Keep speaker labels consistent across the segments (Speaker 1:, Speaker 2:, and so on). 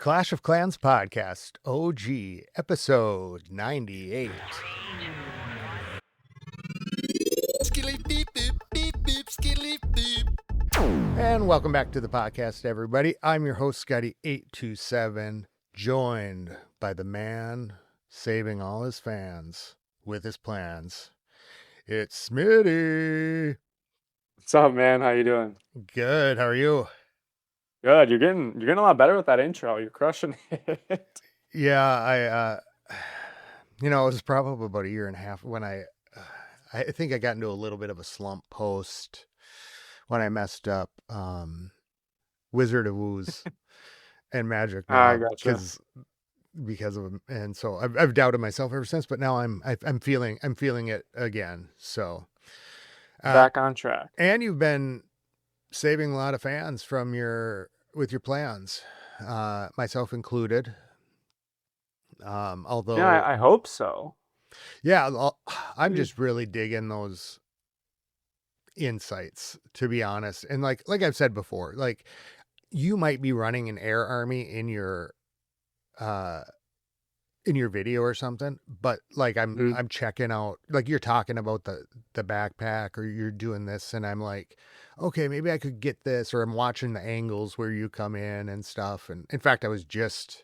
Speaker 1: Clash of Clans podcast, OG, episode 98. And welcome back to the podcast, everybody. I'm your host, Scotty 827, joined by the man saving all his fans with his plans. It's Smitty.
Speaker 2: What's up, man? How you doing?
Speaker 1: Good. How are you?
Speaker 2: Good. You're getting a lot better with that intro. You're crushing it.
Speaker 1: Yeah, it was probably about a year and a half when I think I got into a little bit of a slump post when I messed up Wizard of Ooze and Magic
Speaker 2: I
Speaker 1: Map
Speaker 2: gotcha.
Speaker 1: because of them, and so I've doubted myself ever since. But now I'm feeling it again. So
Speaker 2: Back on track.
Speaker 1: and you've been saving a lot of fans with your plans, myself included. Although
Speaker 2: Yeah, I hope so.
Speaker 1: yeah, I'm just really digging those insights, to be honest. And like I've said before, like you might be running an air army in your video or something, but like I'm checking out, like you're talking about the backpack, or you're doing this, and I'm like, okay, maybe I could get this, or I'm watching the angles where you come in and stuff. And in fact, I was just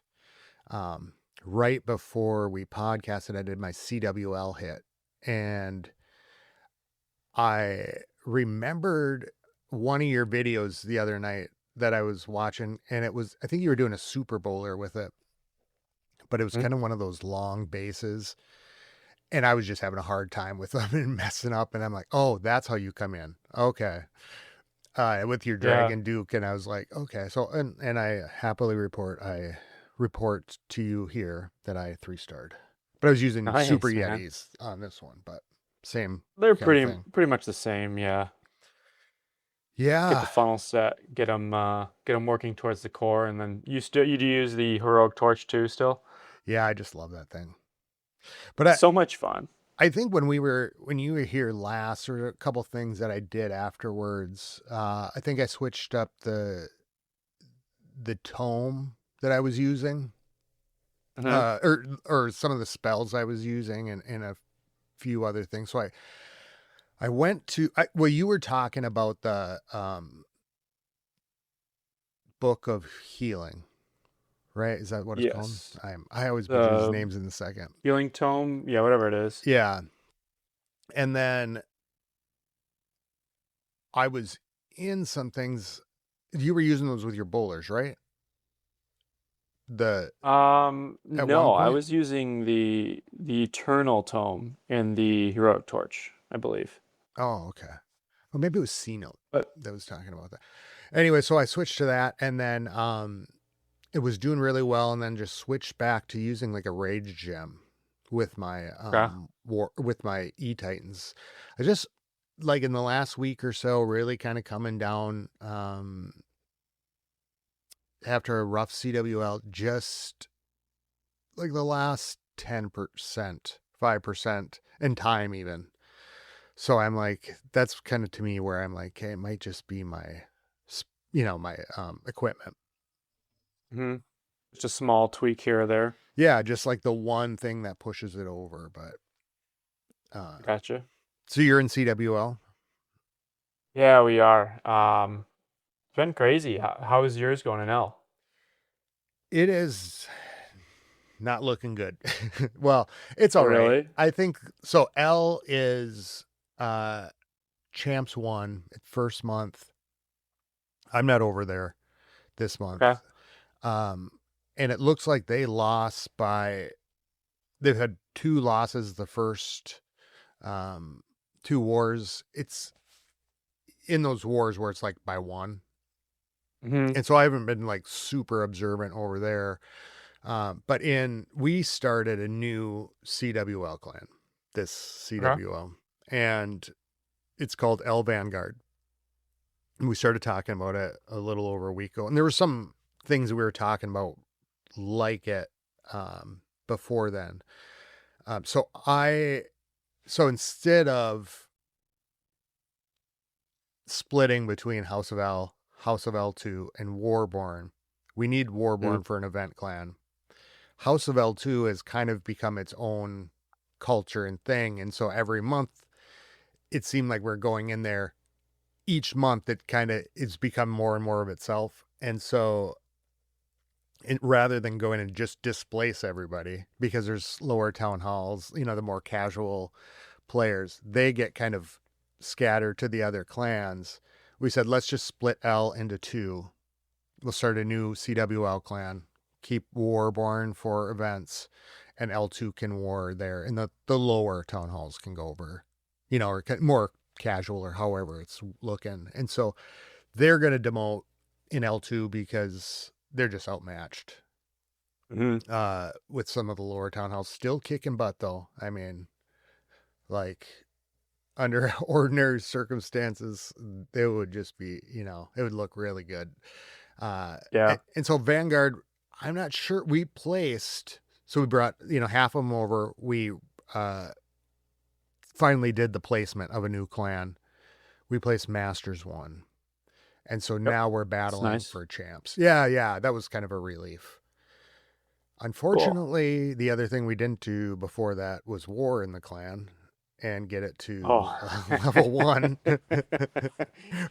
Speaker 1: right before we podcasted, I did my CWL hit, and I remembered one of your videos the other night that I was watching, and it was, I think you were doing a Super Bowler with it, but it was kind of one of those long bases, and I was just having a hard time with them and messing up, and I'm like, oh, that's how you come in. Okay. With your Dragon Duke, and I was like, okay. So, and I happily report to you here that I 3-starred, but I was using
Speaker 2: Nice,
Speaker 1: Super
Speaker 2: man.
Speaker 1: Yetis on this one, but same.
Speaker 2: They're
Speaker 1: kind of thing.
Speaker 2: pretty much the same. Yeah. Get
Speaker 1: Yeah.
Speaker 2: the funnel set. Get them working towards the core, and then you do use the heroic torch too. Still,
Speaker 1: Yeah, I just love that thing. But
Speaker 2: so much fun.
Speaker 1: I think when you were here last, there were a couple things that I did afterwards. I think I switched up the tome that I was using, or some of the spells I was using, and a few other things. So I went to, well, you were talking about the Book of Healing, right? Is that what it's called?
Speaker 2: Yes.
Speaker 1: I always butcher these names in the second.
Speaker 2: Healing tome. Yeah, whatever it is.
Speaker 1: Yeah. And then I was in some things. You were using those with your bowlers, right?
Speaker 2: No, I was using the Eternal Tome and the Heroic Torch, I believe.
Speaker 1: Oh, okay. Well, maybe it was C-Note
Speaker 2: But
Speaker 1: that was talking about that. Anyway, so I switched to that, and then it was doing really well, and then just switched back to using like a Rage Gem with my with my E-Titans. I just, like, in the last week or so, really kind of coming down after a rough CWL, just like the last 10%, 5% in time even. So I'm like, that's kind of to me where I'm like, hey, it might just be my, my equipment.
Speaker 2: Just a small tweak here or there.
Speaker 1: Yeah, just like the one thing that pushes it over. But
Speaker 2: Gotcha.
Speaker 1: so you're in CWL?
Speaker 2: Yeah, we are. It's been crazy. How is yours going in L?
Speaker 1: It is not looking good. Well, it's all right.
Speaker 2: Really?
Speaker 1: I think so. L is Champs 1 first month. I'm not over there this month.
Speaker 2: Okay.
Speaker 1: And it looks like they've had 2 losses the first 2 wars. It's in those wars where it's like by 1. And so I haven't been like super observant over there. But we started a new CWL clan, this CWL, and it's called L Vanguard. And we started talking about it a little over a week ago. And there were some things we were talking about like it before then. So instead of splitting between House of L, House of L2, and Warborn, We need
Speaker 2: Mm.
Speaker 1: Warborn for an event clan. House of L2 has kind of become its own culture and thing. And so every month it seemed like we're going in there. Each month it kind of it's become more and more of itself. And so rather than go in and just displace everybody because there's lower town halls, the more casual players, they get kind of scattered to the other clans. We said, let's just split L into two. We'll start a new CWL clan, keep Warborn for events, and L2 can war there, and the lower town halls can go over, or more casual or however it's looking. And so they're going to demote in L2 because they're just outmatched with some of the lower town halls. Still kicking butt, though. I mean, like, under ordinary circumstances, it would just be, it would look really good.
Speaker 2: Yeah.
Speaker 1: And so Vanguard, I'm not sure we placed, so we brought, half of them over. We finally did the placement of a new clan. We placed Masters 1. And so
Speaker 2: Yep.
Speaker 1: now we're
Speaker 2: That's
Speaker 1: battling
Speaker 2: nice.
Speaker 1: for champs. Yeah, that was kind of a relief.
Speaker 2: Cool.
Speaker 1: Unfortunately, the other thing we didn't do before that was war in the clan and get it to
Speaker 2: Oh.
Speaker 1: level 1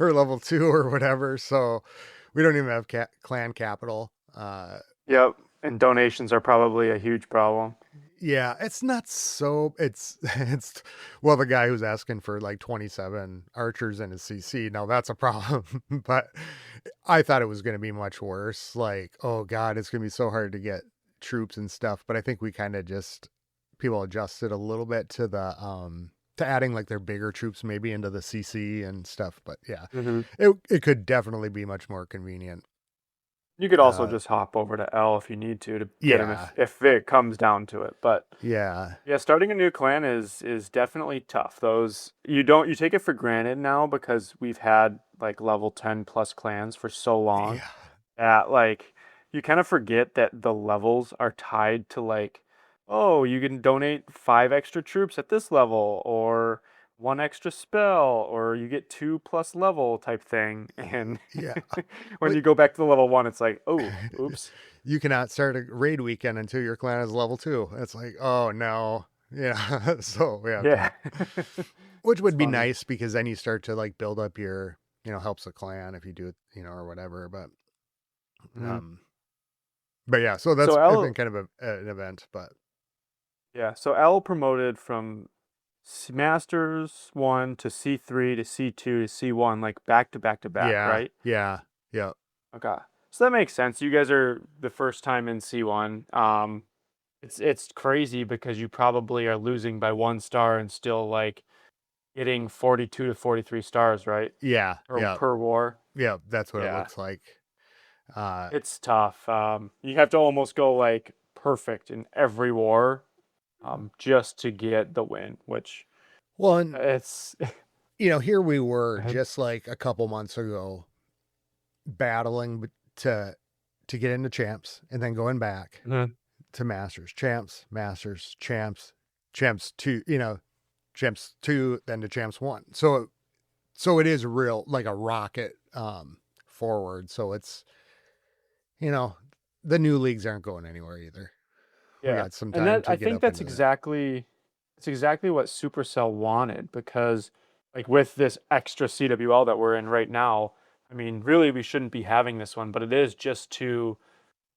Speaker 1: or level 2 or whatever. So we don't even have clan capital.
Speaker 2: Yep. And donations are probably a huge problem.
Speaker 1: Yeah, it's not so. It's well, the guy who's asking for like 27 archers in his CC. Now that's a problem, but I thought it was going to be much worse. Like, oh God, it's going to be so hard to get troops and stuff. But I think we kind of just people adjusted a little bit to adding like their bigger troops maybe into the CC and stuff. But yeah,
Speaker 2: Hmm.
Speaker 1: it could definitely be much more convenient.
Speaker 2: You could also
Speaker 1: Uh,
Speaker 2: just hop over to L if you need to get him
Speaker 1: yeah,
Speaker 2: if it comes down to it. But
Speaker 1: yeah,
Speaker 2: yeah, starting a new clan is definitely tough. Those you take it for granted now because we've had like level 10 plus clans for so long
Speaker 1: yeah,
Speaker 2: that like you kind of forget that the levels are tied to like, oh, you can donate 5 extra troops at this level or 1 extra spell or you get 2 plus level type thing. And
Speaker 1: yeah.
Speaker 2: when you go back to the level 1, it's like, oh, oops.
Speaker 1: You cannot start a raid weekend until your clan is level 2. It's like, oh no. Yeah. So we have
Speaker 2: Yeah.
Speaker 1: to, which
Speaker 2: It's
Speaker 1: would be
Speaker 2: funny.
Speaker 1: nice because then you start to like build up your, helps the clan if you do it, or whatever.
Speaker 2: Mhm.
Speaker 1: Um, but yeah, so
Speaker 2: So
Speaker 1: that's it's been
Speaker 2: L
Speaker 1: kind of an event, but
Speaker 2: Yeah, so L promoted from Masters 1 to C3 to C2 to C1 like back to back to back,
Speaker 1: yeah,
Speaker 2: right?
Speaker 1: yeah, yeah,
Speaker 2: Okay. So that makes sense. You guys are the first time in C1. It's crazy because you probably are losing by 1 star and still like getting 42 to 43 stars, right?
Speaker 1: yeah,
Speaker 2: Or
Speaker 1: yeah,
Speaker 2: per war.
Speaker 1: yeah. That's what it
Speaker 2: Yeah.
Speaker 1: looks like. Uh,
Speaker 2: It's tough. You have to almost go like perfect in every war, just to get the win, which
Speaker 1: well, and
Speaker 2: it's
Speaker 1: here we were
Speaker 2: ahead.
Speaker 1: just like a couple months ago battling to get into champs and then going back
Speaker 2: Mhm.
Speaker 1: to masters, champs, champs two, champs two, then to champs one. So it is real like a rocket forward. So it's you know the new leagues aren't going anywhere either. We
Speaker 2: Yeah.
Speaker 1: got some
Speaker 2: And
Speaker 1: time
Speaker 2: that
Speaker 1: to
Speaker 2: I
Speaker 1: get
Speaker 2: think
Speaker 1: up
Speaker 2: that's
Speaker 1: into that.
Speaker 2: exactly what Supercell wanted because like with this extra CWL that we're in right now, I mean, really we shouldn't be having this one, but it is just to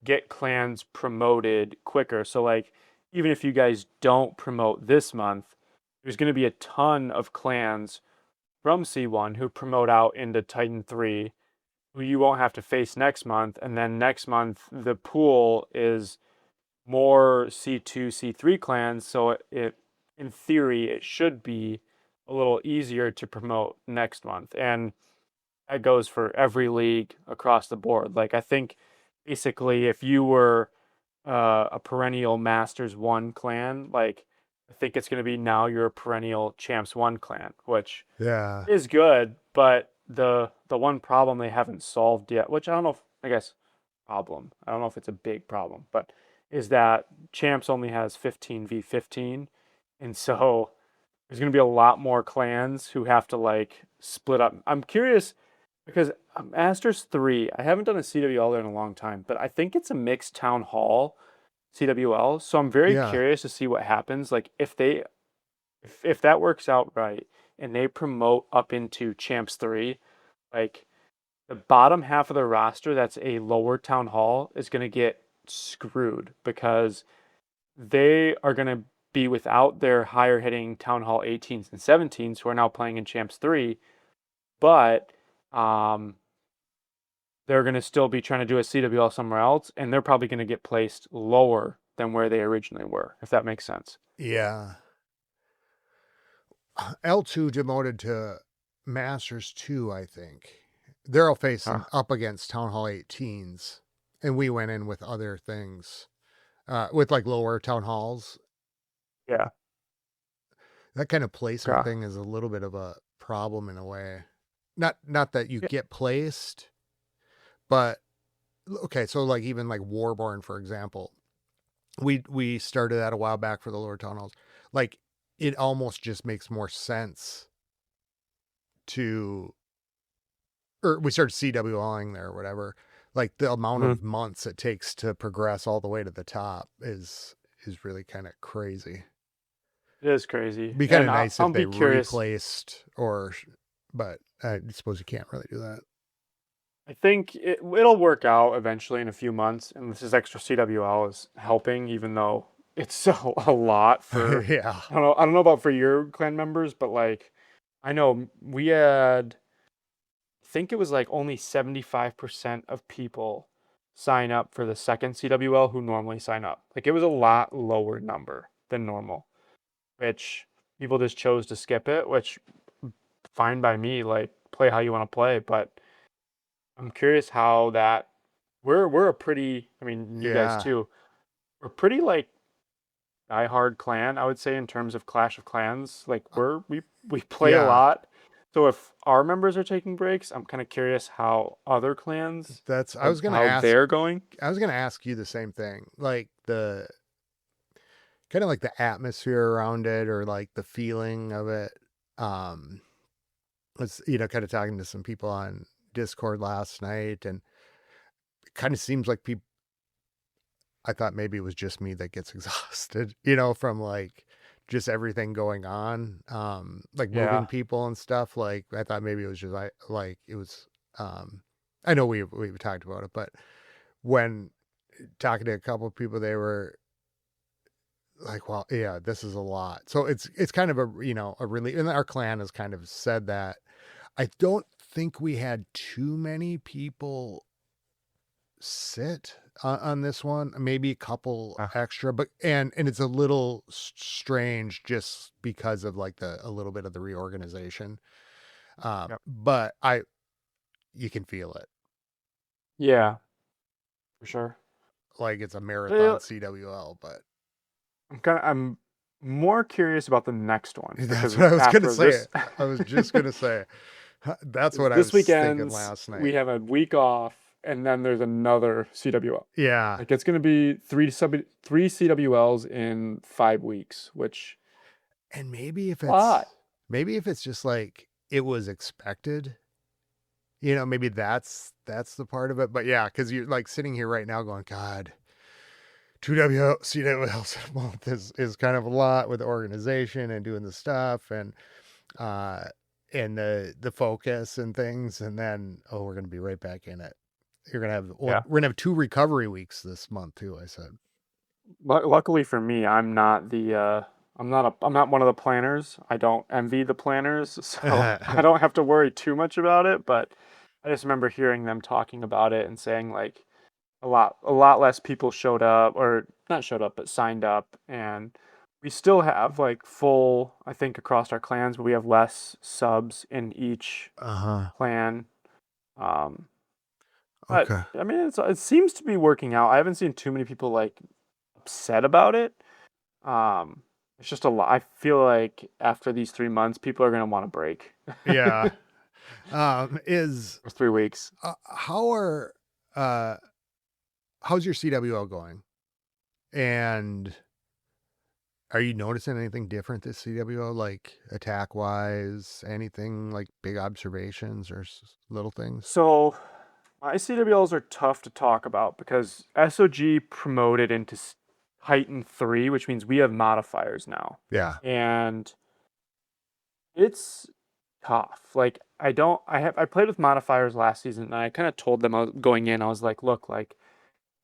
Speaker 2: get clans promoted quicker. So like even if you guys don't promote this month, there's going to be a ton of clans from C1 who promote out into Titan 3 who you won't have to face next month, and then next month the pool is more C2, C3 clans, so in theory it should be a little easier to promote next month. And that goes for every league across the board. Like I think basically if you were a perennial Masters 1 clan, like I think it's going to be now you're a perennial Champs 1 clan, which
Speaker 1: Yeah.
Speaker 2: is good, but the one problem they haven't solved yet, which I don't know if I guess problem. I don't know if it's a big problem, but is that Champs only has 15v15, and so there's going to be a lot more clans who have to like split up. I'm curious Because Masters 3, I haven't done a CWL there in a long time, but I think it's a mixed town hall CWL. So I'm very
Speaker 1: Yeah.
Speaker 2: curious to see what happens. Like if that works out right and they promote up into Champs 3, like the bottom half of the roster that's a lower town hall is going to get screwed because they are going to be without their higher hitting town hall 18s and 17s who are now playing in Champs 3, but um they're going to still be trying to do a CWL somewhere else, and they're probably going to get placed lower than where they originally were, if that makes sense.
Speaker 1: Yeah. L2 demoted to Masters 2, I think. They're all facing up against Town Hall 18s, and we went in with other things, with like lower town halls.
Speaker 2: Yeah.
Speaker 1: That kind of placement
Speaker 2: Okay.
Speaker 1: thing is a little bit of a problem in a way. Not that you
Speaker 2: Yeah.
Speaker 1: get placed, but okay, so like even like Warborn, for example, we started that a while back for the lower town halls. Like it almost just makes more sense to, or we started CWLing there or whatever. Like the amount
Speaker 2: Mhm.
Speaker 1: of months it takes to progress all the way to the top is really kind of crazy.
Speaker 2: It is crazy.
Speaker 1: It'd be kind
Speaker 2: And
Speaker 1: of nice
Speaker 2: I'll
Speaker 1: if they
Speaker 2: be curious.
Speaker 1: replaced or, but I suppose you can't really do that.
Speaker 2: I think it'll work out eventually in a few months, and this is extra CWL is helping, even though it's a lot for.
Speaker 1: Yeah.
Speaker 2: I don't know about for your clan members, but like, I know we had. I think it was like only 75% of people sign up for the second CWL who normally sign up. Like it was a lot lower number than normal, which people just chose to skip it, which fine by me. Like play how you want to play, but I'm curious how that we're a pretty, I mean, you guys
Speaker 1: Yeah.
Speaker 2: too. We're pretty like diehard clan, I would say, in terms of Clash of Clans. Like we play a
Speaker 1: Yeah.
Speaker 2: lot. So if our members are taking breaks, I'm kind of curious how other clans
Speaker 1: That's, I was going to
Speaker 2: how
Speaker 1: ask,
Speaker 2: they're going.
Speaker 1: I was going to ask you the same thing. Like the kind of like the atmosphere around it or like the feeling of it. Um, was, kind of talking to some people on Discord last night, and it kind of seems like people, I thought maybe it was just me that gets exhausted, from like just everything going on, like moving
Speaker 2: Yeah.
Speaker 1: people and stuff. Like I thought maybe it was just like it was, um, I know we talked about it, but when talking to a couple of people, they were like, well, yeah, this is a lot. So it's kind of a, a relief. And our clan has kind of said that. I don't think we had too many people sit on this one, maybe a couple
Speaker 2: Uh,
Speaker 1: extra, but and it's a little strange just because of like a little bit of the reorganization.
Speaker 2: yep.
Speaker 1: But you can feel it.
Speaker 2: Yeah, for sure.
Speaker 1: Like it's a marathon
Speaker 2: Uh,
Speaker 1: CWL, but
Speaker 2: I'm more curious about the next one
Speaker 1: that's
Speaker 2: because
Speaker 1: what I was gonna
Speaker 2: after
Speaker 1: say.
Speaker 2: this
Speaker 1: I was just gonna say that's what I
Speaker 2: this
Speaker 1: was thinking
Speaker 2: weekend's
Speaker 1: last night.
Speaker 2: we have a week off and then there's another CWL.
Speaker 1: Yeah.
Speaker 2: Like it's going to be three CWLs in 5 weeks, which
Speaker 1: And
Speaker 2: a lot.
Speaker 1: maybe if it's just like it was expected, maybe that's the part of it. But yeah, because you're like sitting here right now going, God, 2WCWLs a month is kind of a lot with the organization and doing the stuff uh and the focus and things, and then we're gonna be right back in it.
Speaker 2: Yeah.
Speaker 1: We're gonna have 2 recovery weeks this month too, I said.
Speaker 2: Luckily for me, I'm not one of the planners. I don't envy the planners, so I don't have to worry too much about it, but I just remember hearing them talking about it and saying like a lot less people showed up or not showed up but signed up, and we still have like full, I think, across our clans, but we have less subs in each
Speaker 1: Uh-huh.
Speaker 2: clan. um but
Speaker 1: Okay.
Speaker 2: I mean it seems to be working out. I haven't seen too many people like upset about it. um it's just a lot. I feel like after these 3 months people are going to want to break.
Speaker 1: Yeah. Is
Speaker 2: Or 3 weeks.
Speaker 1: how are uh how's your CWL going? And Are you noticing anything different this CWO, like attack wise? Anything like big observations or little things?
Speaker 2: So my CWLs are tough to talk about because SOG promoted into Titan 3, which means we have modifiers now.
Speaker 1: Yeah.
Speaker 2: And it's tough. Like I played with modifiers last season and I kind of told them going in, I was like, look, like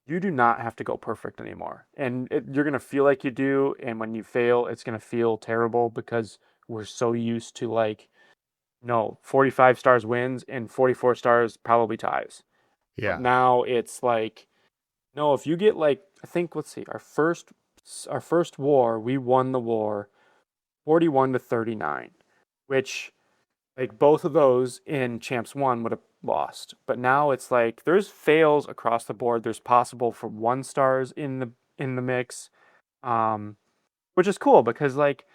Speaker 2: you do not have to go perfect anymore. And you're going to feel like you do. And when you fail, it's going to feel terrible because we're so used to like, no, 45 stars wins and 44 stars probably ties. But
Speaker 1: Yeah.
Speaker 2: now it's like, no, if you get like, I think, let's see, our first war, we won the war 41-39, which like both of those in Champs 1 would have lost. But now it's like there's fails across the board. There's possible for 1 stars in the mix. Which is cool because like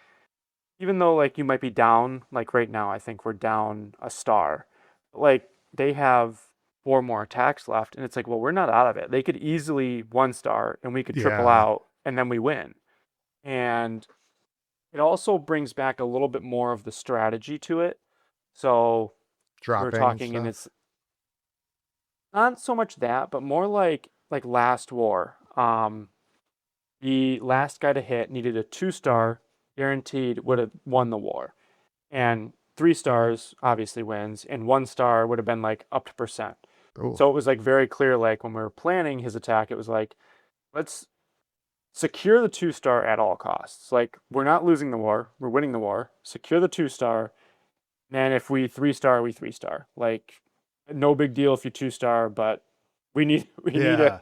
Speaker 2: even though like you might be down, like right now I think we're down a star. Like they have 4 more attacks left and it's like, well, we're not out of it. They could easily 1 star and we could triple
Speaker 1: Yeah.
Speaker 2: out and then we win. And it also brings back a little bit more of the strategy to it. So we're
Speaker 1: Dropping and
Speaker 2: talking, and
Speaker 1: stuff.
Speaker 2: it's not so much that, but more like last war. The last guy to hit needed a 2 star, guaranteed would have won the war, and 3 stars obviously wins, and 1 star would have been like up to percent.
Speaker 1: Oh.
Speaker 2: So it was like very clear, like when we were planning his attack, it was like, let's secure the 2 star at all costs. Like we're not losing the war, we're winning the war. Secure the 2 star, and if we 3 star, we 3 star. Like no big deal if you 2 star, but we need a
Speaker 1: Yeah.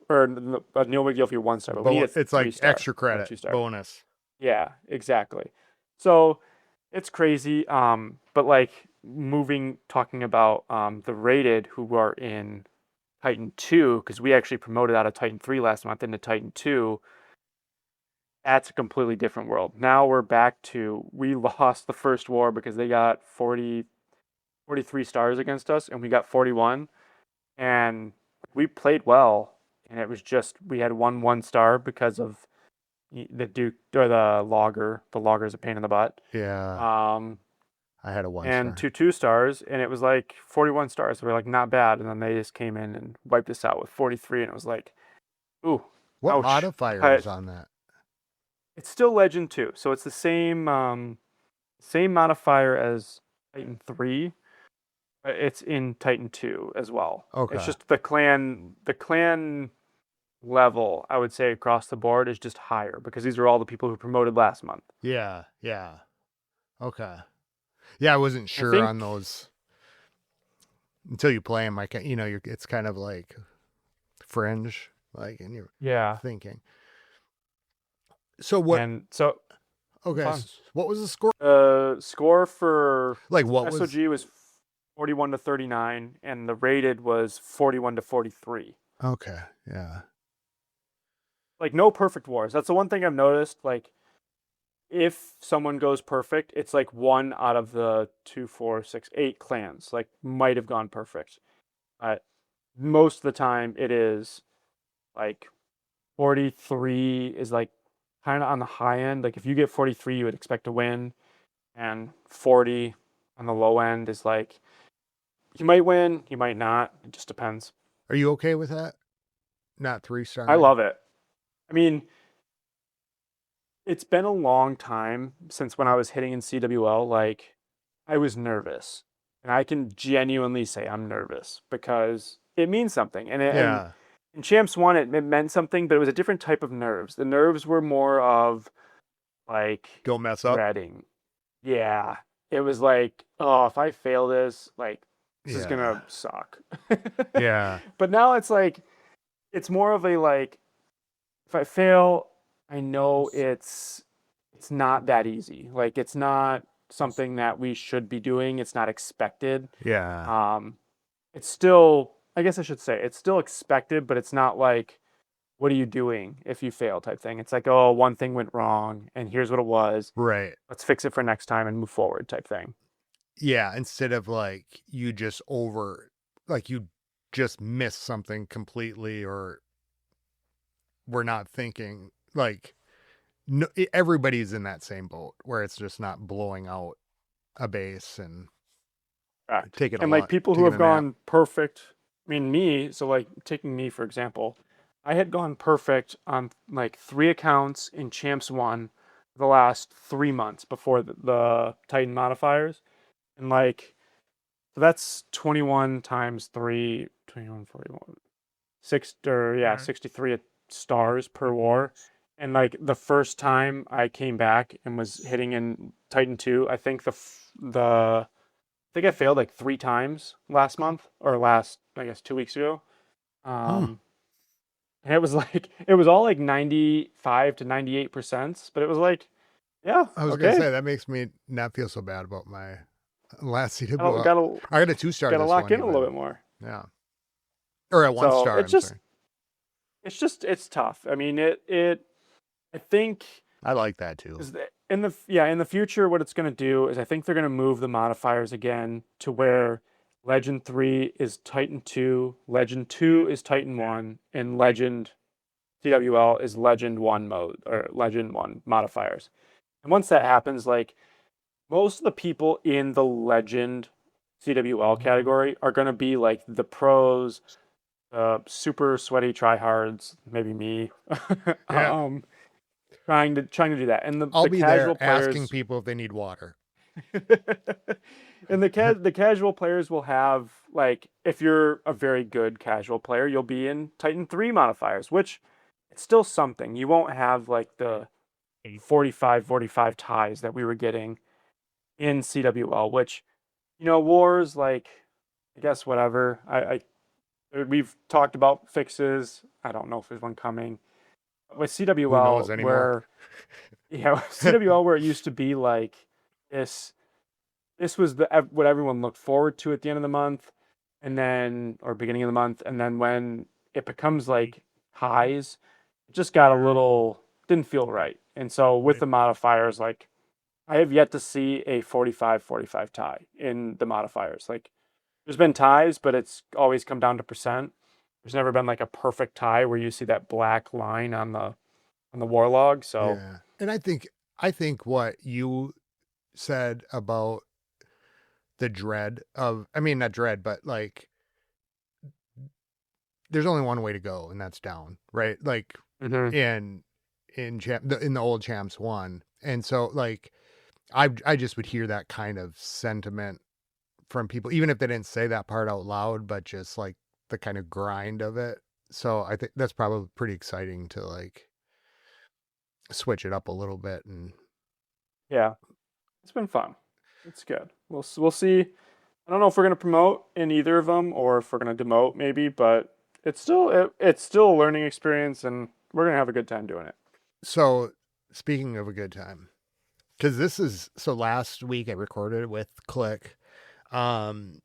Speaker 2: or no big deal if you're 1 star, but we need a
Speaker 1: It's
Speaker 2: three
Speaker 1: like
Speaker 2: star
Speaker 1: extra
Speaker 2: or a
Speaker 1: credit
Speaker 2: 2 star.
Speaker 1: bonus.
Speaker 2: Yeah, exactly. So it's crazy. But like talking about the rated who are in Titan 2, because we actually promoted out of Titan 3 last month into Titan 2. That's a completely different world. Now we're back to we lost the first war because they got 43 stars against us and we got 41, and we played well, and it was just we had 1 star because of the Duke or the Logger. The Logger's a pain in the butt.
Speaker 1: Yeah.
Speaker 2: Um,
Speaker 1: I had a
Speaker 2: and
Speaker 1: 1 star.
Speaker 2: 2 2 stars, and it was like 41 stars. So we're like not bad, and then they just came in and wiped us out with 43, and it was like, ooh,
Speaker 1: What
Speaker 2: ouch.
Speaker 1: modifier is
Speaker 2: But
Speaker 1: on that?
Speaker 2: it's still Legend 2, so it's the same modifier as Titan 3. It's in Titan 2 as well. It's
Speaker 1: Okay.
Speaker 2: just the clan level, I would say across the board is just higher because these are all the people who promoted last month.
Speaker 1: Yeah. Yeah. Okay. Yeah, I wasn't
Speaker 2: I
Speaker 1: sure on
Speaker 2: think
Speaker 1: those until you play them. It's kind of like fringe, like, and you're
Speaker 2: yeah.
Speaker 1: thinking. So what?
Speaker 2: And so
Speaker 1: Okay,
Speaker 2: fun.
Speaker 1: what was the score?
Speaker 2: Score for
Speaker 1: Like, what was?
Speaker 2: SOG was 41-39 and the rated was 41-43.
Speaker 1: Okay, yeah,
Speaker 2: Like no perfect wars. That's the one thing I've noticed. Like if someone goes perfect, it's like 1 out of the 2, 4, 6, 8 clans like might have gone perfect. Most of the time, it is like 43 is like kind of on the high end. Like if you get 43, you would expect to win, and 40 on the low end is like you might win, you might not. It just depends.
Speaker 1: are you okay with that? Not 3 star.
Speaker 2: I love it. I mean, it's been a long time since when I was hitting in CWL. Like, I was nervous. And I can genuinely say I'm nervous because it means something. And
Speaker 1: Yeah,
Speaker 2: in Champs 1, it meant something, but it was a different type of nerves. The nerves were more of like
Speaker 1: don't mess up.
Speaker 2: dreading. Yeah. It was like, oh, if I fail this, like, this is
Speaker 1: Yeah,
Speaker 2: gonna suck.
Speaker 1: yeah,
Speaker 2: But now it's like, it's more of a like, if I fail, I know it's not that easy. Like it's not something that we should be doing. It's not expected.
Speaker 1: yeah.
Speaker 2: Um, it's still, I guess I should say, it's still expected, but it's not like, what are you doing if you fail type thing. It's like, oh, one thing went wrong, and here's what it was.
Speaker 1: Right.
Speaker 2: Let's fix it for next time and move forward type thing.
Speaker 1: Yeah, instead of like like you just miss something completely, or we're not thinking like no, everybody's in that same boat where it's just not blowing out a base and
Speaker 2: Correct.
Speaker 1: taking a
Speaker 2: And like
Speaker 1: lot,
Speaker 2: people who
Speaker 1: taking
Speaker 2: have
Speaker 1: a nap.
Speaker 2: gone perfect, I mean me, so like taking me for example, I had gone perfect on like 3 accounts in Champs 1 the last 3 months before the Titan modifiers. And like so that's 21 times 3, 21, 41, 63 stars per war. And like the first time I came back and was hitting in Titan 2, I think I think I failed like 3 times last month or last, I guess, 2 weeks ago.
Speaker 1: Huh.
Speaker 2: Um, and it was like it was all like 95 to 98%, but it was like, yeah,
Speaker 1: I was gonna
Speaker 2: okay.
Speaker 1: say that makes me not feel so bad about my last
Speaker 2: Gotta
Speaker 1: CWL.
Speaker 2: gotta
Speaker 1: I got a 2-star
Speaker 2: gotta
Speaker 1: this
Speaker 2: lock
Speaker 1: one
Speaker 2: in a little
Speaker 1: even.
Speaker 2: bit more.
Speaker 1: Yeah. Or a one
Speaker 2: So
Speaker 1: star, I'm sorry.
Speaker 2: it's tough. I mean I think
Speaker 1: I like that too.
Speaker 2: is that in the future what it's gonna do is I think they're gonna move the modifiers again to where Legend 3 is Titan 2, Legend 2 is Titan 1, and Legend CWL is Legend 1 mode or Legend 1 modifiers. And once that happens, like most of the people in the Legend CWL category are going to be like the pros, super sweaty tryhards, maybe me,
Speaker 1: Yeah.
Speaker 2: um, trying to do that. And
Speaker 1: I'll
Speaker 2: the
Speaker 1: be there
Speaker 2: casual
Speaker 1: asking
Speaker 2: players
Speaker 1: people if they need water.
Speaker 2: and the casual players will have like if you're a very good casual player, you'll be in Titan 3 modifiers, which it's still something. You won't have like the 45 ties that we were getting in CWL, which wars like I guess whatever. We've talked about fixes. I don't know if there's one coming. With
Speaker 1: Who knows
Speaker 2: CWL
Speaker 1: anymore?
Speaker 2: where CWL where it used to be like this this was what everyone looked forward to at the end of the month and then or beginning of the month and then when it becomes like highs it just got a little didn't feel right and so with the modifiers like I have yet to see a 45-45 tie in the modifiers like there's been ties but it's always come down to percent. There's never been like a perfect tie where you see that black line on the war log so
Speaker 1: Yeah. And I think what you said about the dread of, I mean not dread, but like there's only one way to go and that's down, right? Like
Speaker 2: mhm.
Speaker 1: in in the old champs one. And so like I just would hear that kind of sentiment from people, even if they didn't say that part out loud, but just like the kind of grind of it. So I think that's probably pretty exciting to like switch it up a little bit. And
Speaker 2: Yeah, it's been fun. It's good. We'll see. I don't know if we're gonna promote in either of them or if we're gonna demote maybe, but it's still a learning experience and we're gonna have a good time doing it.
Speaker 1: so speaking of a good time, because this is so last week I recorded with Click. Um,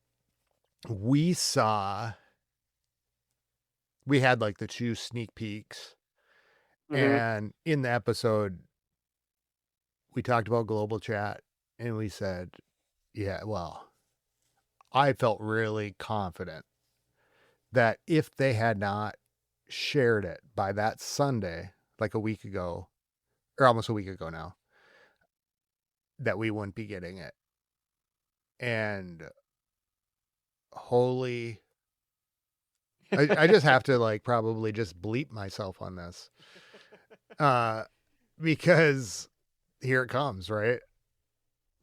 Speaker 1: we saw we had like the 2 sneak peeks,
Speaker 2: Hmm.
Speaker 1: and in the episode we talked about global chat, and we said, yeah, well, I felt really confident that if they had not shared it by that Sunday, like a week ago, or almost a week ago now, that we wouldn't be getting it. And holy, I just have to like probably just bleep myself on this, uh, because here it comes, right?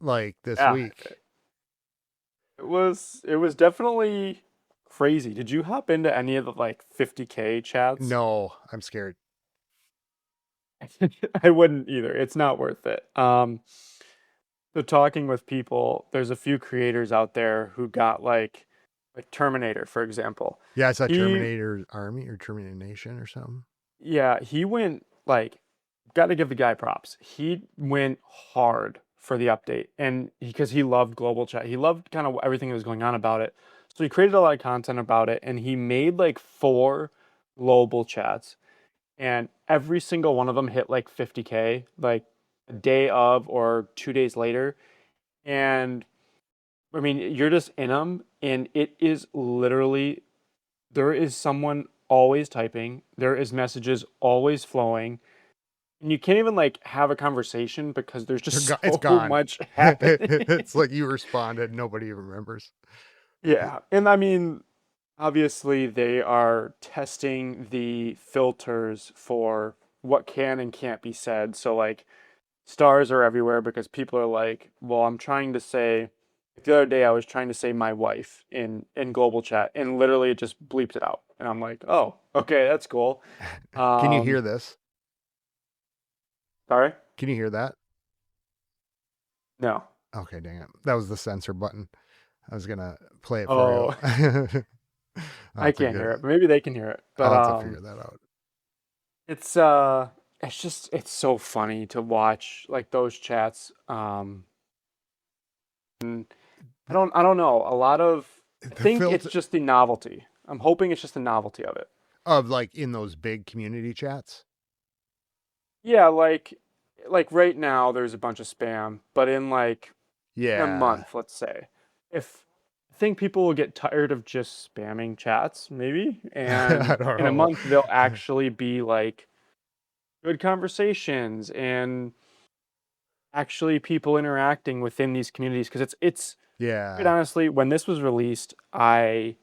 Speaker 1: Like this
Speaker 2: Yeah,
Speaker 1: week.
Speaker 2: it was definitely crazy. Did you hop into any of the like 50K chats?
Speaker 1: No, I'm scared.
Speaker 2: I wouldn't either. It's not worth it. So talking with people, there's a few creators out there who got like Terminator, for example.
Speaker 1: Yeah, I saw
Speaker 2: He
Speaker 1: Terminator Army or Terminator Nation or something.
Speaker 2: Yeah, he went like got to give the guy props. He went hard for the update and because he loved global chat. He loved kind of everything that was going on about it. So he created a lot of content about it and he made like 4 global chats and every single one of them hit like 50K like a day of or 2 days later. And I mean, you're just in them and it is literally there is someone always typing, there is messages always flowing and you can't even like have a conversation because there's just
Speaker 1: It's
Speaker 2: so
Speaker 1: gone.
Speaker 2: much happening.
Speaker 1: It's like you responded, nobody remembers.
Speaker 2: Yeah, and I mean, obviously they are testing the filters for what can and can't be said. So like stars are everywhere because people are like, well, I'm trying to say the other day I was trying to say my wife in global chat and literally it just bleeped it out. And I'm like, "Oh, okay, that's cool."
Speaker 1: Can you hear
Speaker 2: Um,
Speaker 1: this?
Speaker 2: sorry?
Speaker 1: Can you hear that?
Speaker 2: No.
Speaker 1: Okay, dang it. That was the censor button. I was gonna play it for you.
Speaker 2: Oh,
Speaker 1: I'll
Speaker 2: I
Speaker 1: have to
Speaker 2: can't
Speaker 1: get
Speaker 2: hear
Speaker 1: it.
Speaker 2: it, but maybe they can hear it. But
Speaker 1: I'll have to figure that out.
Speaker 2: it's it's just it's so funny to watch like those chats. And I don't know. A lot of I
Speaker 1: The
Speaker 2: think it's
Speaker 1: filter
Speaker 2: just the novelty. I'm hoping it's just the novelty of it.
Speaker 1: of like in those big community chats.
Speaker 2: Yeah, like right now there's a bunch of spam, but in a
Speaker 1: Yeah.
Speaker 2: month, let's say, if I think people will get tired of just spamming chats, maybe,
Speaker 1: I
Speaker 2: and
Speaker 1: don't
Speaker 2: in a
Speaker 1: know.
Speaker 2: month they'll actually be like good conversations and actually people interacting within these communities because it's quite
Speaker 1: Yeah.
Speaker 2: honestly when this was released, I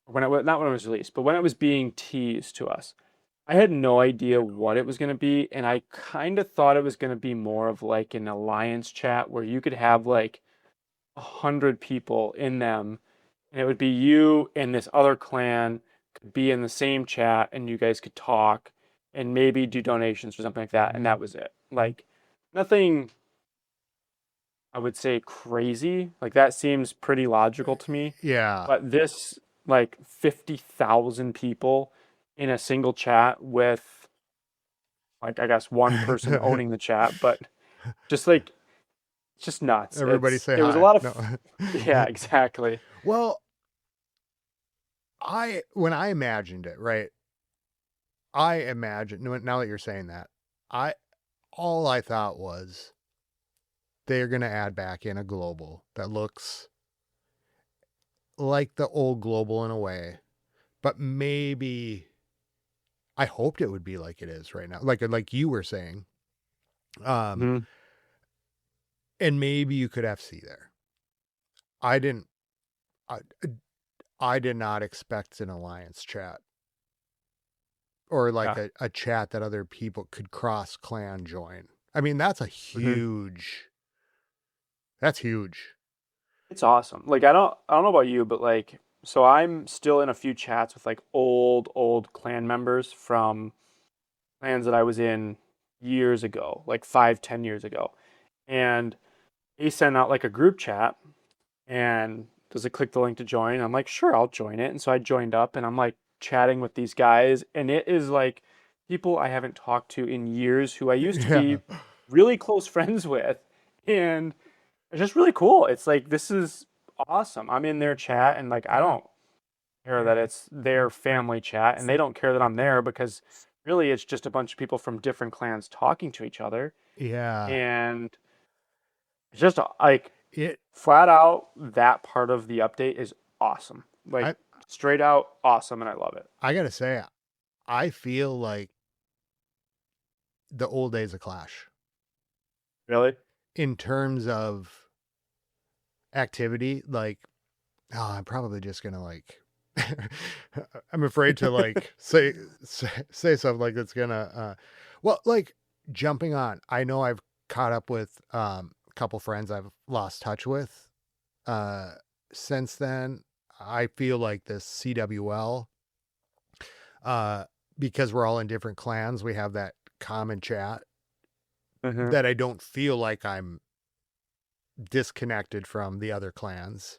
Speaker 2: when it was not when it was released, but when it was being teased to us, I had no idea what it was going to be, and I kind of thought it was going to be more of like an alliance chat where you could have like 100 people in them, and it would be you and this other clan could be in the same chat, and you guys could talk and maybe do donations or something like that, and that was it. Like nothing, I would say crazy. Like that seems pretty logical to me.
Speaker 1: Yeah.
Speaker 2: But this like 50,000 people in a single chat with like I guess one person owning the chat, but just like it's just nuts.
Speaker 1: Everybody say
Speaker 2: It was a
Speaker 1: hi.
Speaker 2: lot
Speaker 1: No.
Speaker 2: of yeah, exactly.
Speaker 1: Well, when I imagined it, right? I imagined now that you're saying that, I all I thought was they're gonna add back in a global that looks like the old global in a way, but maybe I hoped it would be like it is right now, like you were saying. Um,
Speaker 2: Mhm.
Speaker 1: and maybe you could FC there. I didn't. I, I did not expect an alliance chat or like
Speaker 2: Yeah.
Speaker 1: a chat that other people could cross clan join. I mean, that's a
Speaker 2: Mhm.
Speaker 1: huge. That's huge.
Speaker 2: It's awesome. Like I don't know about you, but like so I'm still in a few chats with like old clan members from clans that I was in years ago, like 5, 10 years ago. And he sent out like a group chat and does it click the link to join? I'm like, sure, I'll join it. And so I joined up and I'm like chatting with these guys. And it is like people I haven't talked to in years who I used to
Speaker 1: Yeah.
Speaker 2: be really close friends with. And it's just really cool. It's like, this is awesome. I'm in their chat and like, I don't care that it's their family chat and they don't care that I'm there because really it's just a bunch of people from different clans talking to each other.
Speaker 1: Yeah.
Speaker 2: And it's just like
Speaker 1: It.
Speaker 2: flat out that part of the update is awesome. Like
Speaker 1: I.
Speaker 2: straight out awesome and I love it.
Speaker 1: I gotta say, I feel like the old days of Clash
Speaker 2: Really?
Speaker 1: in terms of activity. Like, oh, I'm probably just gonna like. I'm afraid to like say something like that's gonna. Well, like jumping on. I know I've caught up with a couple friends I've lost touch with uh since then. I feel like this CWL uh because we're all in different clans, we have that common chat
Speaker 2: Hmm.
Speaker 1: that I don't feel like I'm disconnected from the other clans.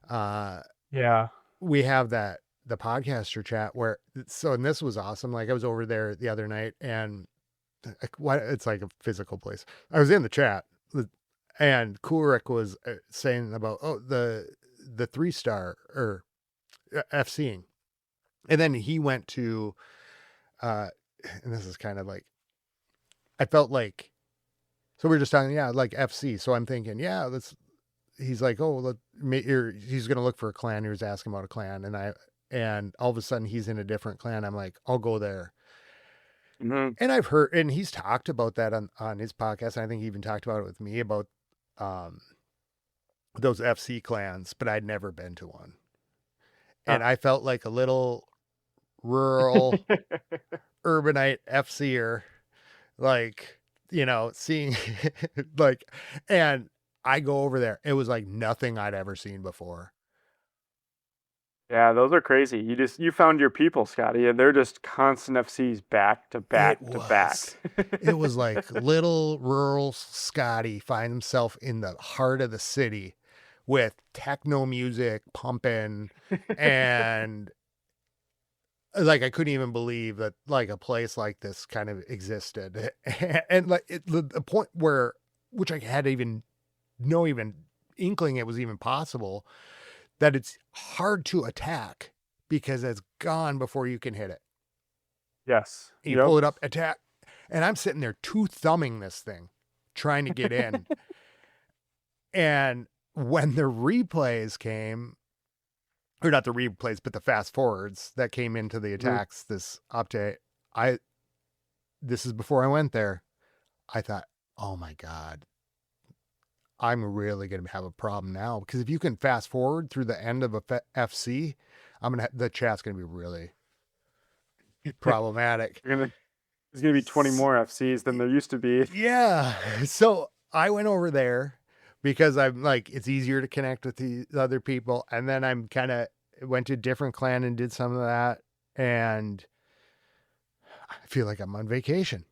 Speaker 1: Uh
Speaker 2: Yeah.
Speaker 1: we have the podcaster chat where and this was awesome. Like I was over there the other night and what it's like a physical place. I was in the chat and Coolrick was saying about the 3-star or FCing. And then he went to uh and this is kind of like I felt like so we are just talking, yeah, like FC. So I'm thinking, yeah, let's. He's like, oh, he's gonna look for a clan. He was asking about a clan, and all of a sudden he's in a different clan. I'm like, I'll go there.
Speaker 2: Mhm.
Speaker 1: And I've heard, and he's talked about that on his podcast. And I think he even talked about it with me about um, those FC clans, but I'd never been to one.
Speaker 2: Yeah.
Speaker 1: And I felt like a little rural urbanite FCer, like, seeing like, and I go over there. It was like nothing I'd ever seen before.
Speaker 2: Yeah, those are crazy. You found your people, Scotty, and they're just constant FCs back to
Speaker 1: It
Speaker 2: back to
Speaker 1: was.
Speaker 2: back.
Speaker 1: It was like little rural Scotty find himself in the heart of the city with techno music pumping, and like I couldn't even believe that like a place like this kind of existed. And like the point where, which I had even no even inkling it was even possible, that it's hard to attack because it's gone before you can hit it.
Speaker 2: Yes.
Speaker 1: You
Speaker 2: Yep.
Speaker 1: pull it up, attack, and I'm sitting there thumbing this thing, trying to get in. And when the replays came, or not the replays, but the fast forwards that came into the
Speaker 2: Mhm.
Speaker 1: attacks, this update, this is before I went there. I thought, oh my God, I'm really going to have a problem now, because if you can fast forward through the end of a FC, the chat's going to be really problematic.
Speaker 2: There's gonna be 20 more FCs than there used to be.
Speaker 1: Yeah. So I went over there because I'm like, it's easier to connect with the other people. And then I'm kind of went to a different clan and did some of that. And I feel like I'm on vacation.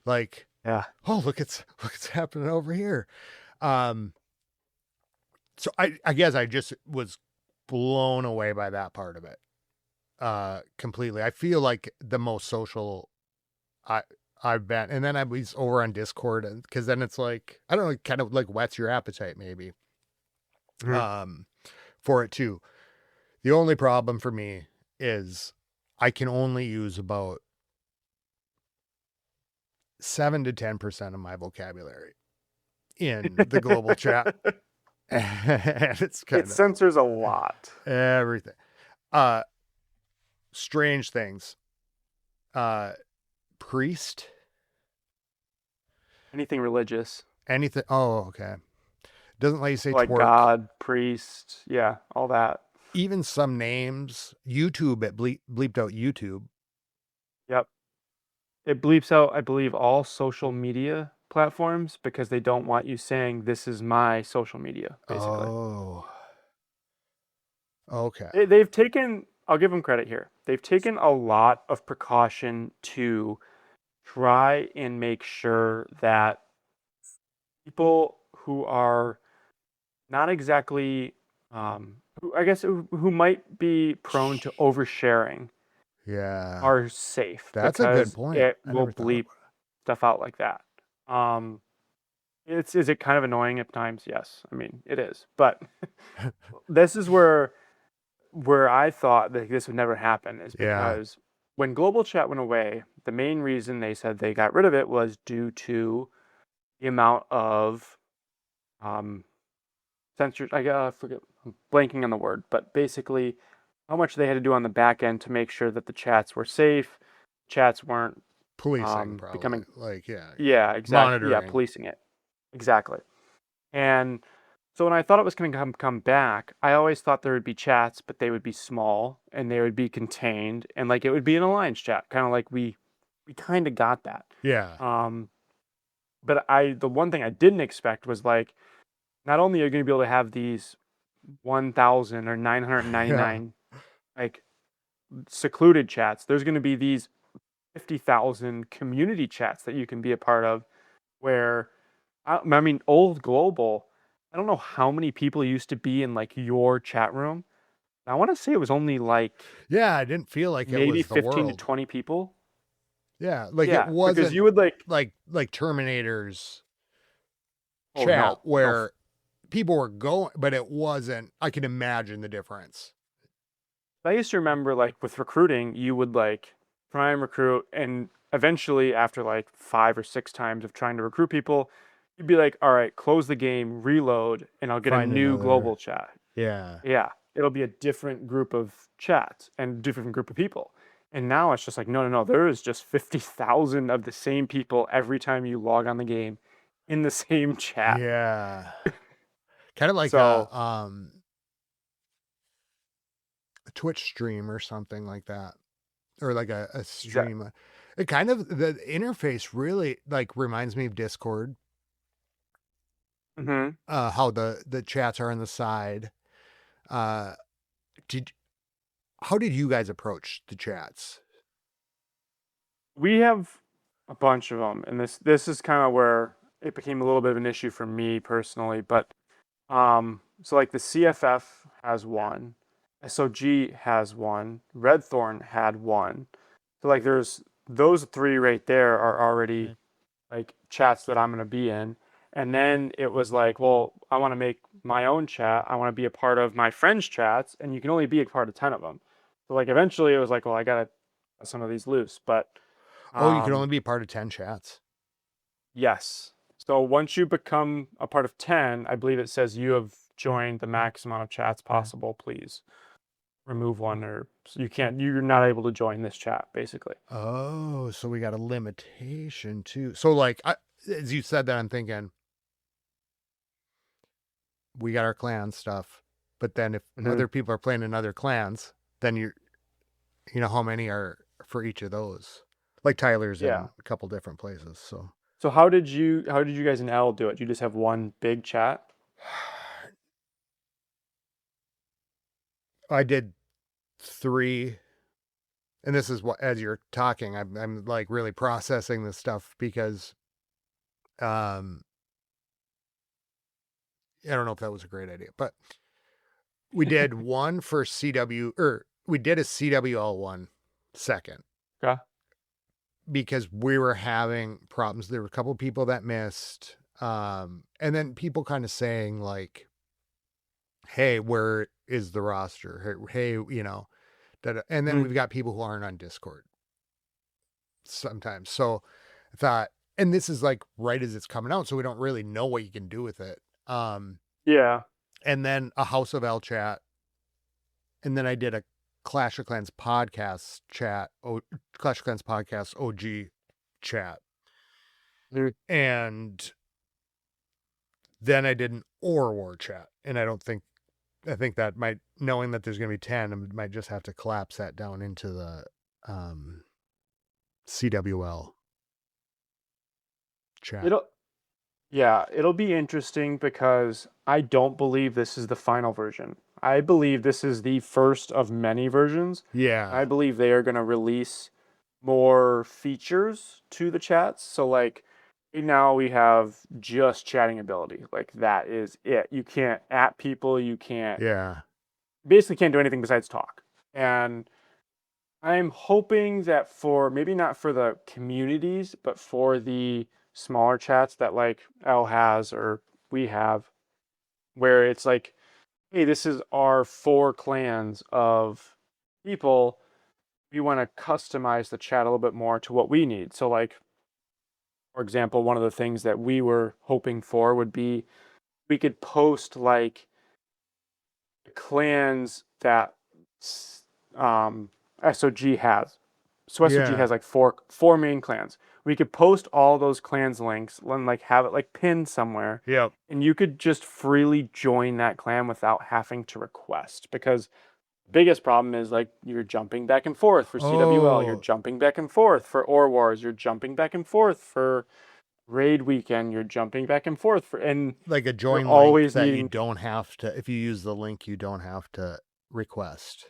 Speaker 1: Like,
Speaker 2: Yeah.
Speaker 1: oh, look, it's happening over here. Um, so I guess I just was blown away by that part of it. Completely. I feel like the most social I I've been, and then I was over on Discord, and because then it's like, I don't know, it kind of like whets your appetite maybe
Speaker 2: Mhm.
Speaker 1: um for it too. The only problem for me is I can only use about 7 to 10% of my vocabulary in the global chat. And it's
Speaker 2: It
Speaker 1: kind of
Speaker 2: censors a lot.
Speaker 1: everything. Uh Strange things. Uh Priest,
Speaker 2: Anything religious,
Speaker 1: anything. Oh, okay. Doesn't let you say
Speaker 2: like
Speaker 1: twerk.
Speaker 2: God, priest, yeah, all that.
Speaker 1: Even some names. YouTube, it bleeped out YouTube.
Speaker 2: Yep. It bleeps out, I believe, all social media platforms because they don't want you saying this is my social media, basically.
Speaker 1: Oh, okay.
Speaker 2: They've taken, I'll give them credit here. They've taken a lot of precaution to try and make sure that people who are not exactly, I guess, who might be prone to oversharing
Speaker 1: Yeah,
Speaker 2: are safe
Speaker 1: that's a good
Speaker 2: because
Speaker 1: point.
Speaker 2: it
Speaker 1: I
Speaker 2: will
Speaker 1: never thought about
Speaker 2: bleep stuff out like that. Um, is it kind of annoying at times? Yes. I mean, it is. But
Speaker 1: it.
Speaker 2: this is where I thought that this would never happen is
Speaker 1: Yeah,
Speaker 2: because when global chat went away, the main reason they said they got rid of it was due to the amount of um censor. I forget, I'm blanking on the word, but basically how much they had to do on the back end to make sure that the chats were safe, chats weren't
Speaker 1: policing probably.
Speaker 2: becoming,
Speaker 1: Like, yeah,
Speaker 2: yeah, exactly, yeah,
Speaker 1: monitoring.
Speaker 2: policing it, exactly. And so when I thought it was going to come back, I always thought there would be chats, but they would be small and they would be contained, and like it would be an alliance chat, kind of like we kind of got that.
Speaker 1: Yeah,
Speaker 2: Um, but the one thing I didn't expect was like not only are you going to be able to have these 1,000 or
Speaker 1: yeah,
Speaker 2: 999 like secluded chats, there's going to be these 50,000 community chats that you can be a part of where I mean, old global. I don't know how many people used to be in like your chat room. I want to say it was only like
Speaker 1: yeah. I didn't feel like it
Speaker 2: maybe
Speaker 1: was the
Speaker 2: 15 to
Speaker 1: world.
Speaker 2: 20 people.
Speaker 1: Yeah, like it
Speaker 2: Yeah, because
Speaker 1: wasn't
Speaker 2: you would like,
Speaker 1: like Terminator's
Speaker 2: oh
Speaker 1: chat
Speaker 2: no, no.
Speaker 1: where people were going, but it wasn't. I can imagine the difference.
Speaker 2: I used to remember like with recruiting, you would like try and recruit, and eventually, after like 5 or 6 times of trying to recruit people, you'd be like, all right, close the game, reload, and I'll get a
Speaker 1: Find
Speaker 2: new
Speaker 1: another.
Speaker 2: global chat.
Speaker 1: Yeah,
Speaker 2: Yeah, it'll be a different group of chats and different group of people. And now it's just like, no, no, no. There is just 50,000 of the same people every time you log on the game in the same chat.
Speaker 1: Yeah. Kind of like
Speaker 2: So
Speaker 1: a Twitch stream or something like that. Or like a
Speaker 2: exact.
Speaker 1: stream. It kind of the interface really like reminds me of Discord.
Speaker 2: Hmm.
Speaker 1: How the chats are on the side. Uh did how did you guys approach the chats?
Speaker 2: We have a bunch of them, and this is kind of where it became a little bit of an issue for me personally. But so like the CFF has one, SOG has one, Redthorn had one. So like there's those three right there are already like chats that I'm gonna be in. And then it was like, well, I want to make my own chat. I want to be a part of my friends' chats, and you can only be a part of 10 of them. So like eventually it was like, well, I gotta cut some of these loose. But
Speaker 1: Oh, you can only
Speaker 2: um,
Speaker 1: be part of 10 chats.
Speaker 2: yes. So once you become a part of 10, I believe it says you have joined the max amount of chats possible. Please remove one, or so you're not able to join this chat, basically.
Speaker 1: Oh, so we got a limitation too. So like as you said that, I'm thinking we got our clan stuff, but then if
Speaker 2: Hmm.
Speaker 1: other people are playing in other clans, then you know how many are for each of those. Like Tyler's
Speaker 2: Yeah.
Speaker 1: in a couple different places, so
Speaker 2: So how did you guys in L do it? You just have one big chat?
Speaker 1: I did 3, and this is what as you're talking, I'm like really processing this stuff because um I don't know if that was a great idea, but we did one for CW, or we did a CWL one second
Speaker 2: Okay.
Speaker 1: because we were having problems. There were a couple of people that missed. And then people kind of saying like, hey, where is the roster? Hey, you know, that, and then
Speaker 2: Hmm.
Speaker 1: we've got people who aren't on Discord sometimes. So I thought, and this is like right as it's coming out, so we don't really know what you can do with it.
Speaker 2: Yeah.
Speaker 1: And then a House of L chat, and then I did a Clash of Clans podcast chat, Clash of Clans podcast OG chat,
Speaker 2: Mhm.
Speaker 1: and then I did an War chat, and I think that might, knowing that there's going to be 10, I might just have to collapse that down into the um, CWL chat.
Speaker 2: It'll Yeah, it'll be interesting because I don't believe this is the final version. I believe this is the first of many versions. I
Speaker 1: Yeah,
Speaker 2: believe they are going to release more features to the chats. So like right now we have just chatting ability. Like that is it. You can't at people, you can't
Speaker 1: yeah,
Speaker 2: basically can't do anything besides talk. And I'm hoping that for maybe not for the communities, but for the smaller chats that like L has or we have, where it's like, hey, this is our 4 clans of people. We want to customize the chat a little bit more to what we need. So, like, for example, one of the things that we were hoping for would be we could post like clans that SOG has. So SOG
Speaker 1: yeah.
Speaker 2: has like four main clans. We could post all those clans links and like have it like pinned somewhere,
Speaker 1: Yep.
Speaker 2: and you could just freely join that clan without having to request. Because the biggest problem is like you're jumping back and forth for CWL, you're
Speaker 1: Oh,
Speaker 2: jumping back and forth for Or Wars, you're jumping back and forth for Raid Weekend, you're jumping back and forth for, and
Speaker 1: like a
Speaker 2: you're
Speaker 1: join link
Speaker 2: always
Speaker 1: that you
Speaker 2: needing.
Speaker 1: don't have to, if you use the link, you don't have to request.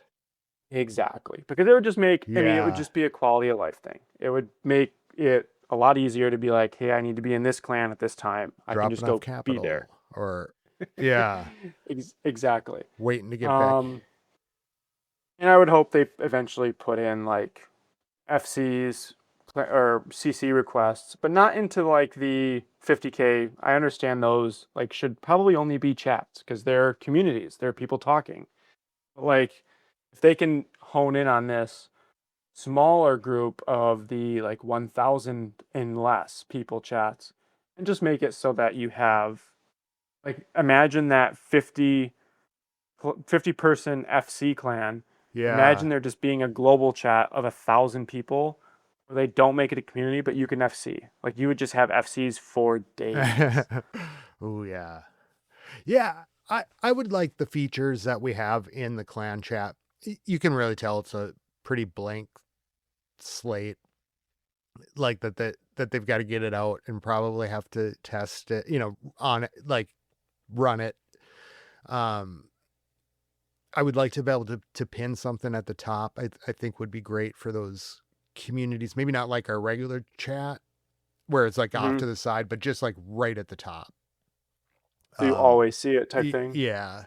Speaker 2: Exactly. Because it would just make, I mean, it would
Speaker 1: Yeah.
Speaker 2: just be a quality of life thing. It would make it a lot easier to be like, hey, I need to be in this clan at this time. I can
Speaker 1: Dropping
Speaker 2: just
Speaker 1: off
Speaker 2: go be there.
Speaker 1: capital, or yeah,
Speaker 2: Exactly.
Speaker 1: waiting to get back.
Speaker 2: Um, and I would hope they eventually put in like FCs or CC requests, but not into like the 50K. I understand those like should probably only be chats because they're communities, they're people talking. But like if they can hone in on this smaller group of the like 1,000 and less people chats and just make it so that you have like imagine that 50 person FC clan
Speaker 1: Yeah.
Speaker 2: Imagine there just being a global chat of 1,000 people where they don't make it a community, but you can FC. Like you would just have FCs for days.
Speaker 1: Oh yeah. Yeah, I would like the features that we have in the clan chat. You can really tell it's a pretty blank slate, like that they've got to get it out and probably have to test it, on it, like run it. Um, I would like to be able to pin something at the top. I think would be great for those communities. Maybe not like our regular chat where it's like off
Speaker 2: Hmm.
Speaker 1: to the side, but just like right at the top.
Speaker 2: So you
Speaker 1: Um,
Speaker 2: always see it type thing.
Speaker 1: yeah,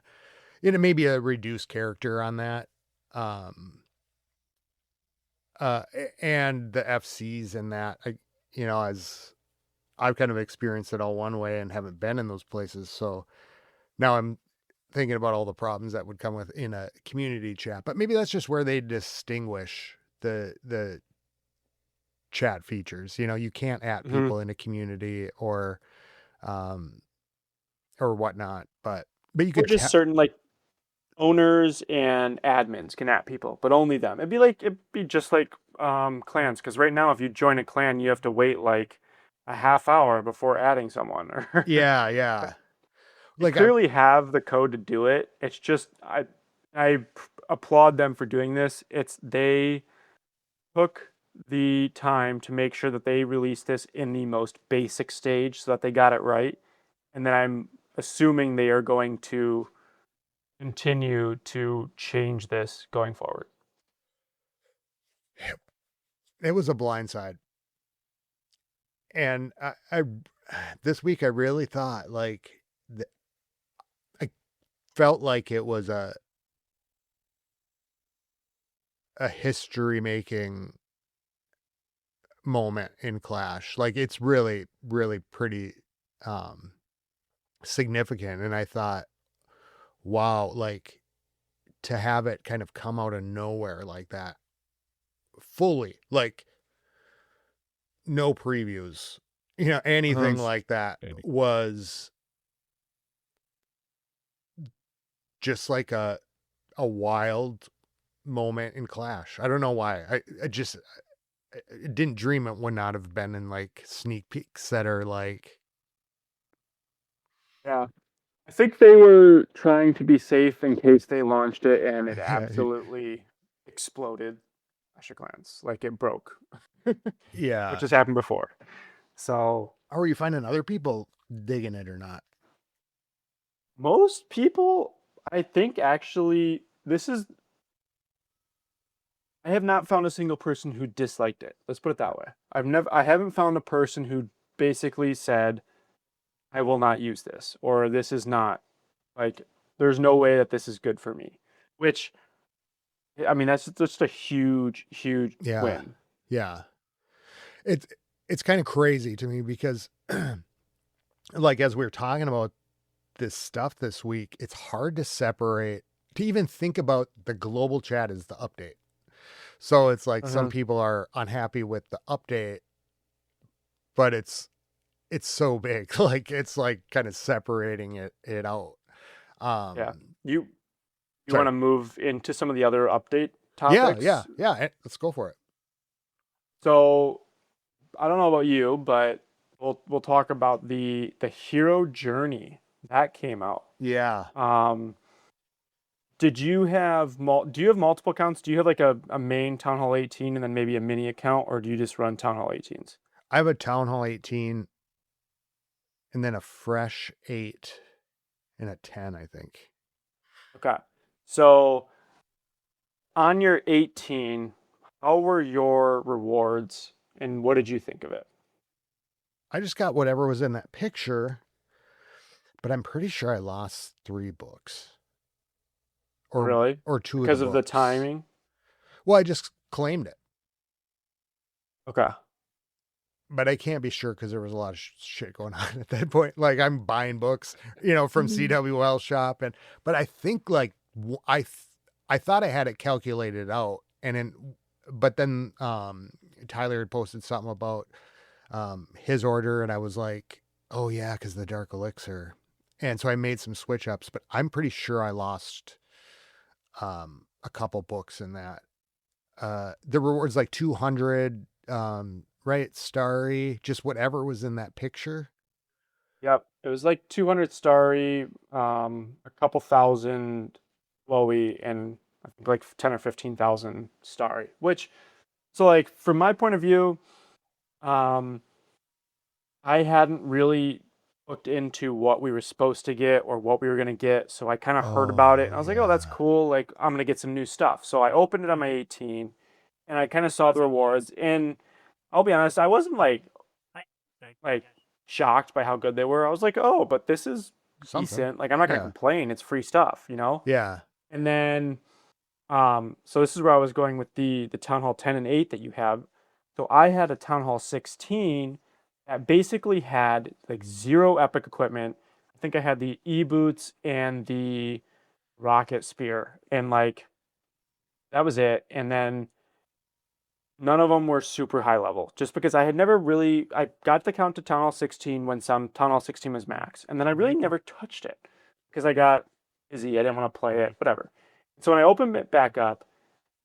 Speaker 1: maybe a reduced character on that. Um, and the FCs and that, as I've kind of experienced it all one way and haven't been in those places. So now I'm thinking about all the problems that would come with in a community chat, but maybe that's just where they distinguish the chat features. You can't at
Speaker 2: Hmm.
Speaker 1: people in a community um, or whatnot, but you
Speaker 2: Or
Speaker 1: could
Speaker 2: just
Speaker 1: tell.
Speaker 2: certain like owners and admins can at people, but only them. It'd be just like clans, because right now if you join a clan, you have to wait like a half hour before adding someone. Or
Speaker 1: Yeah, yeah.
Speaker 2: you
Speaker 1: Like I,
Speaker 2: clearly have the code to do it. It's just I applaud them for doing this. It's they took the time to make sure that they released this in the most basic stage so that they got it right. And then I'm assuming they are going to continue to change this going forward.
Speaker 1: it was a blindside. And I this week I really thought like I felt like it was a history making moment in Clash. Like it's really, really pretty um significant. And I thought, wow, like to have it kind of come out of nowhere like that fully, like no previews,
Speaker 2: Uh-huh.
Speaker 1: anything like that was just like a wild moment in Clash. I don't know why. I didn't dream it would not have been in like sneak peeks that are like
Speaker 2: Yeah. I think they were trying to be safe in case they launched it and it absolutely exploded Clash of Clans. Like it broke, which
Speaker 1: yeah.
Speaker 2: has happened before. So
Speaker 1: How are you finding other people digging it or not?
Speaker 2: most people, I think actually, I have not found a single person who disliked it. Let's put it that way. I haven't found a person who basically said, I will not use this, or this is not, like, there's no way that this is good for me. Which, I mean, that's just a huge, huge
Speaker 1: Yeah.
Speaker 2: win.
Speaker 1: Yeah. It's it's kind of crazy to me because like as we were talking about this stuff this week, it's hard to separate to even think about the global chat as the update. So it's like some
Speaker 2: Uh-huh.
Speaker 1: people are unhappy with the update, but it's so big. Like it's like kind of separating it out.
Speaker 2: Yeah.
Speaker 1: Um
Speaker 2: You want
Speaker 1: sorry.
Speaker 2: to move into some of the other update
Speaker 1: Yeah, yeah,
Speaker 2: topics?
Speaker 1: yeah. Let's go for it.
Speaker 2: So I don't know about you, but we'll talk about the hero journey that came out.
Speaker 1: Yeah.
Speaker 2: Um, did you have do you have multiple accounts? Do you have like a main Town Hall 18 and then maybe a mini account, or do you just run Town Hall 18s?
Speaker 1: I have a Town Hall 18 and then a fresh 8 and a 10, I think.
Speaker 2: Okay. So on your 18, how were your rewards and what did you think of it?
Speaker 1: I just got whatever was in that picture, but I'm pretty sure I lost 3 books or
Speaker 2: Really?
Speaker 1: or 2 of the
Speaker 2: Because of the
Speaker 1: books.
Speaker 2: timing?
Speaker 1: Well, I just claimed it,
Speaker 2: Okay.
Speaker 1: but I can't be sure because there was a lot of shit going on at that point. Like I'm buying books, from CWL shop, but I think like I thought I had it calculated out, but then Tyler had posted something about his order, and I was like, oh yeah, because the dark elixir, and so I made some switch ups, but I'm pretty sure I lost a a couple books in that. The rewards like 200, right? Starry, just whatever was in that picture.
Speaker 2: Yep. It was like 200 starry, a couple thousand flowy, and I think like 10 or 15,000 starry. Which, so like from my point of view, um, I hadn't really looked into what we were supposed to get or what we were gonna get, so I kind of heard about it
Speaker 1: Oh
Speaker 2: and I was like, "Oh, that's
Speaker 1: yeah.
Speaker 2: cool. Like I'm gonna get some new stuff." So I opened it on my 18, and I kind of saw the rewards, and I'll be honest, I wasn't like shocked by how good they were. I was like, "Oh, but this is
Speaker 1: Something.
Speaker 2: decent. Like I'm not gonna
Speaker 1: Yeah.
Speaker 2: complain. It's free stuff, you know?"
Speaker 1: Yeah.
Speaker 2: And then so this is where I was going with the Town Hall 10 and 8 that you have. So I had a Town Hall 16 that basically had like zero epic equipment. I think I had the e-boots and the rocket spear, and like that was it. And then none of them were super high level, just because I had never really, I got the count to Town Hall 16 when some Town Hall 16 was max, and then I really never touched it because I got busy. I didn't want to play it, whatever. So when I opened it back up,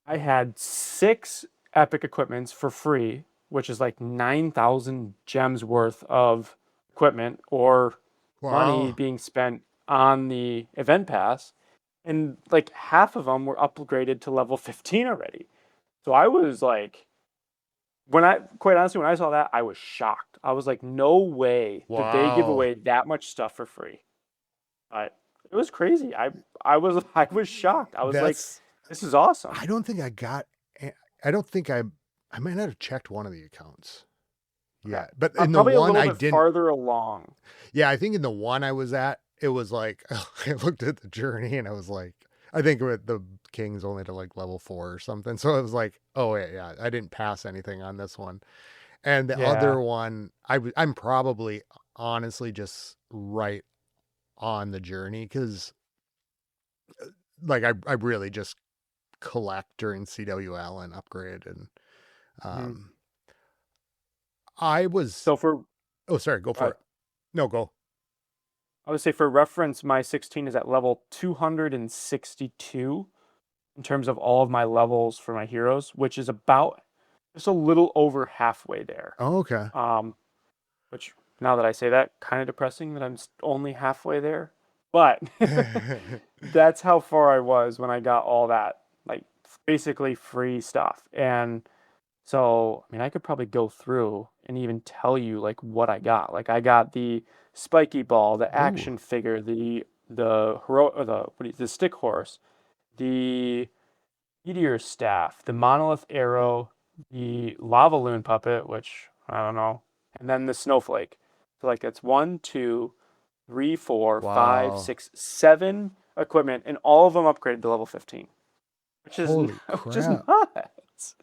Speaker 2: I had 6 epic equipments for free, which is like 9,000 gems worth of equipment or money
Speaker 1: Wow.
Speaker 2: being spent on the event pass. And like half of them were upgraded to level 15 already. So I was like, quite honestly, when I saw that, I was shocked. I was like, no way did they give
Speaker 1: Wow.
Speaker 2: away that much stuff for free. But it was crazy. I was shocked. I was like,
Speaker 1: That's
Speaker 2: this is awesome.
Speaker 1: I don't think I got I don't think I might not have checked one of the accounts
Speaker 2: Okay.
Speaker 1: yet. But in the
Speaker 2: Probably a
Speaker 1: one
Speaker 2: little
Speaker 1: I
Speaker 2: bit
Speaker 1: didn't,
Speaker 2: farther along.
Speaker 1: yeah, I think in the one I was at, it was like I looked at the journey and I was like, I think with the King's only to like level 4 or something. So it was like, oh yeah, I didn't pass anything on this one. And the
Speaker 2: Yeah.
Speaker 1: other one, I'm probably honestly just right on the journey because like I really just collect during CWL and upgrade and
Speaker 2: Hmm.
Speaker 1: um I was
Speaker 2: So for
Speaker 1: oh sorry, go for it. No, go.
Speaker 2: I would say for reference, my 16 is at level 262 in terms of all of my levels for my heroes, which is about just a little over halfway there.
Speaker 1: Oh, okay.
Speaker 2: Um, which now that I say that, kind of depressing that I'm only halfway there. But that's how far I was when I got all that, like basically free stuff. And so, I mean, I could probably go through and even tell you like what I got. Like I got the spiky ball, the
Speaker 1: Ooh.
Speaker 2: action figure, the hero, or the stick horse, the meteor staff, the monolith arrow, the lava loon puppet, which I don't know, and then the snowflake. So like that's one, two, three, four, five,
Speaker 1: Wow.
Speaker 2: 6, 7 equipment, and all of them upgraded to level 15, which is
Speaker 1: Holy
Speaker 2: which is
Speaker 1: crap.
Speaker 2: nuts.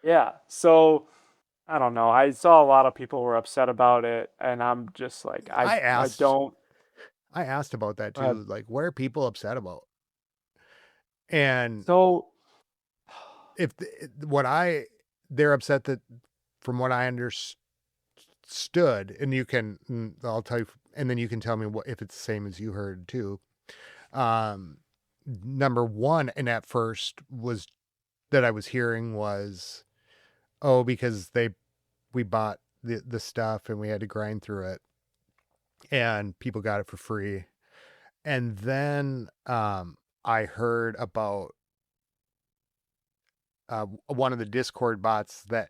Speaker 2: Yeah. So I don't know. I saw a lot of people were upset about it, and I'm just like,
Speaker 1: I
Speaker 2: I
Speaker 1: asked
Speaker 2: don't.
Speaker 1: I asked about that
Speaker 2: Uh,
Speaker 1: too. Like, what are people upset about? And
Speaker 2: so
Speaker 1: if what I they're upset that from what I understood, and you can I'll tell you, and then you can tell me what if it's the same as you heard too. Um, number one, and at first was that I was hearing was, oh, because we bought the stuff and we had to grind through it, and people got it for free. And then I heard about one of the Discord bots that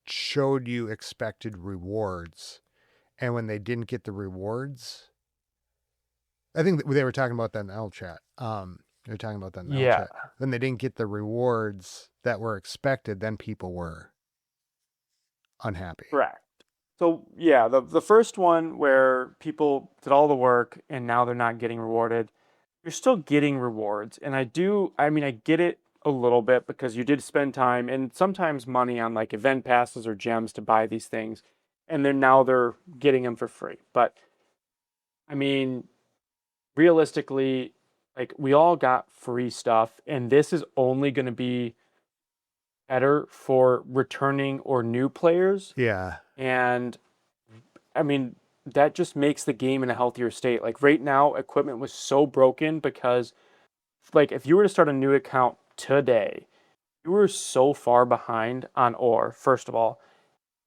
Speaker 1: showed you expected rewards, and when they didn't get the rewards, I think they were talking about that in the L chat. They were talking about that in the L
Speaker 2: yeah,
Speaker 1: chat. When they didn't get the rewards that were expected, then people were unhappy.
Speaker 2: correct. So yeah, the first one where people did all the work and now they're not getting rewarded, you're still getting rewards. And I mean, I get it a little bit because you did spend time and sometimes money on like event passes or gems to buy these things, and then now they're getting them for free. But I mean, realistically, like we all got free stuff, and this is only going to be better for returning or new players.
Speaker 1: Yeah.
Speaker 2: And I mean, that just makes the game in a healthier state. Like right now, equipment was so broken because like if you were to start a new account today, you were so far behind on ore, first of all,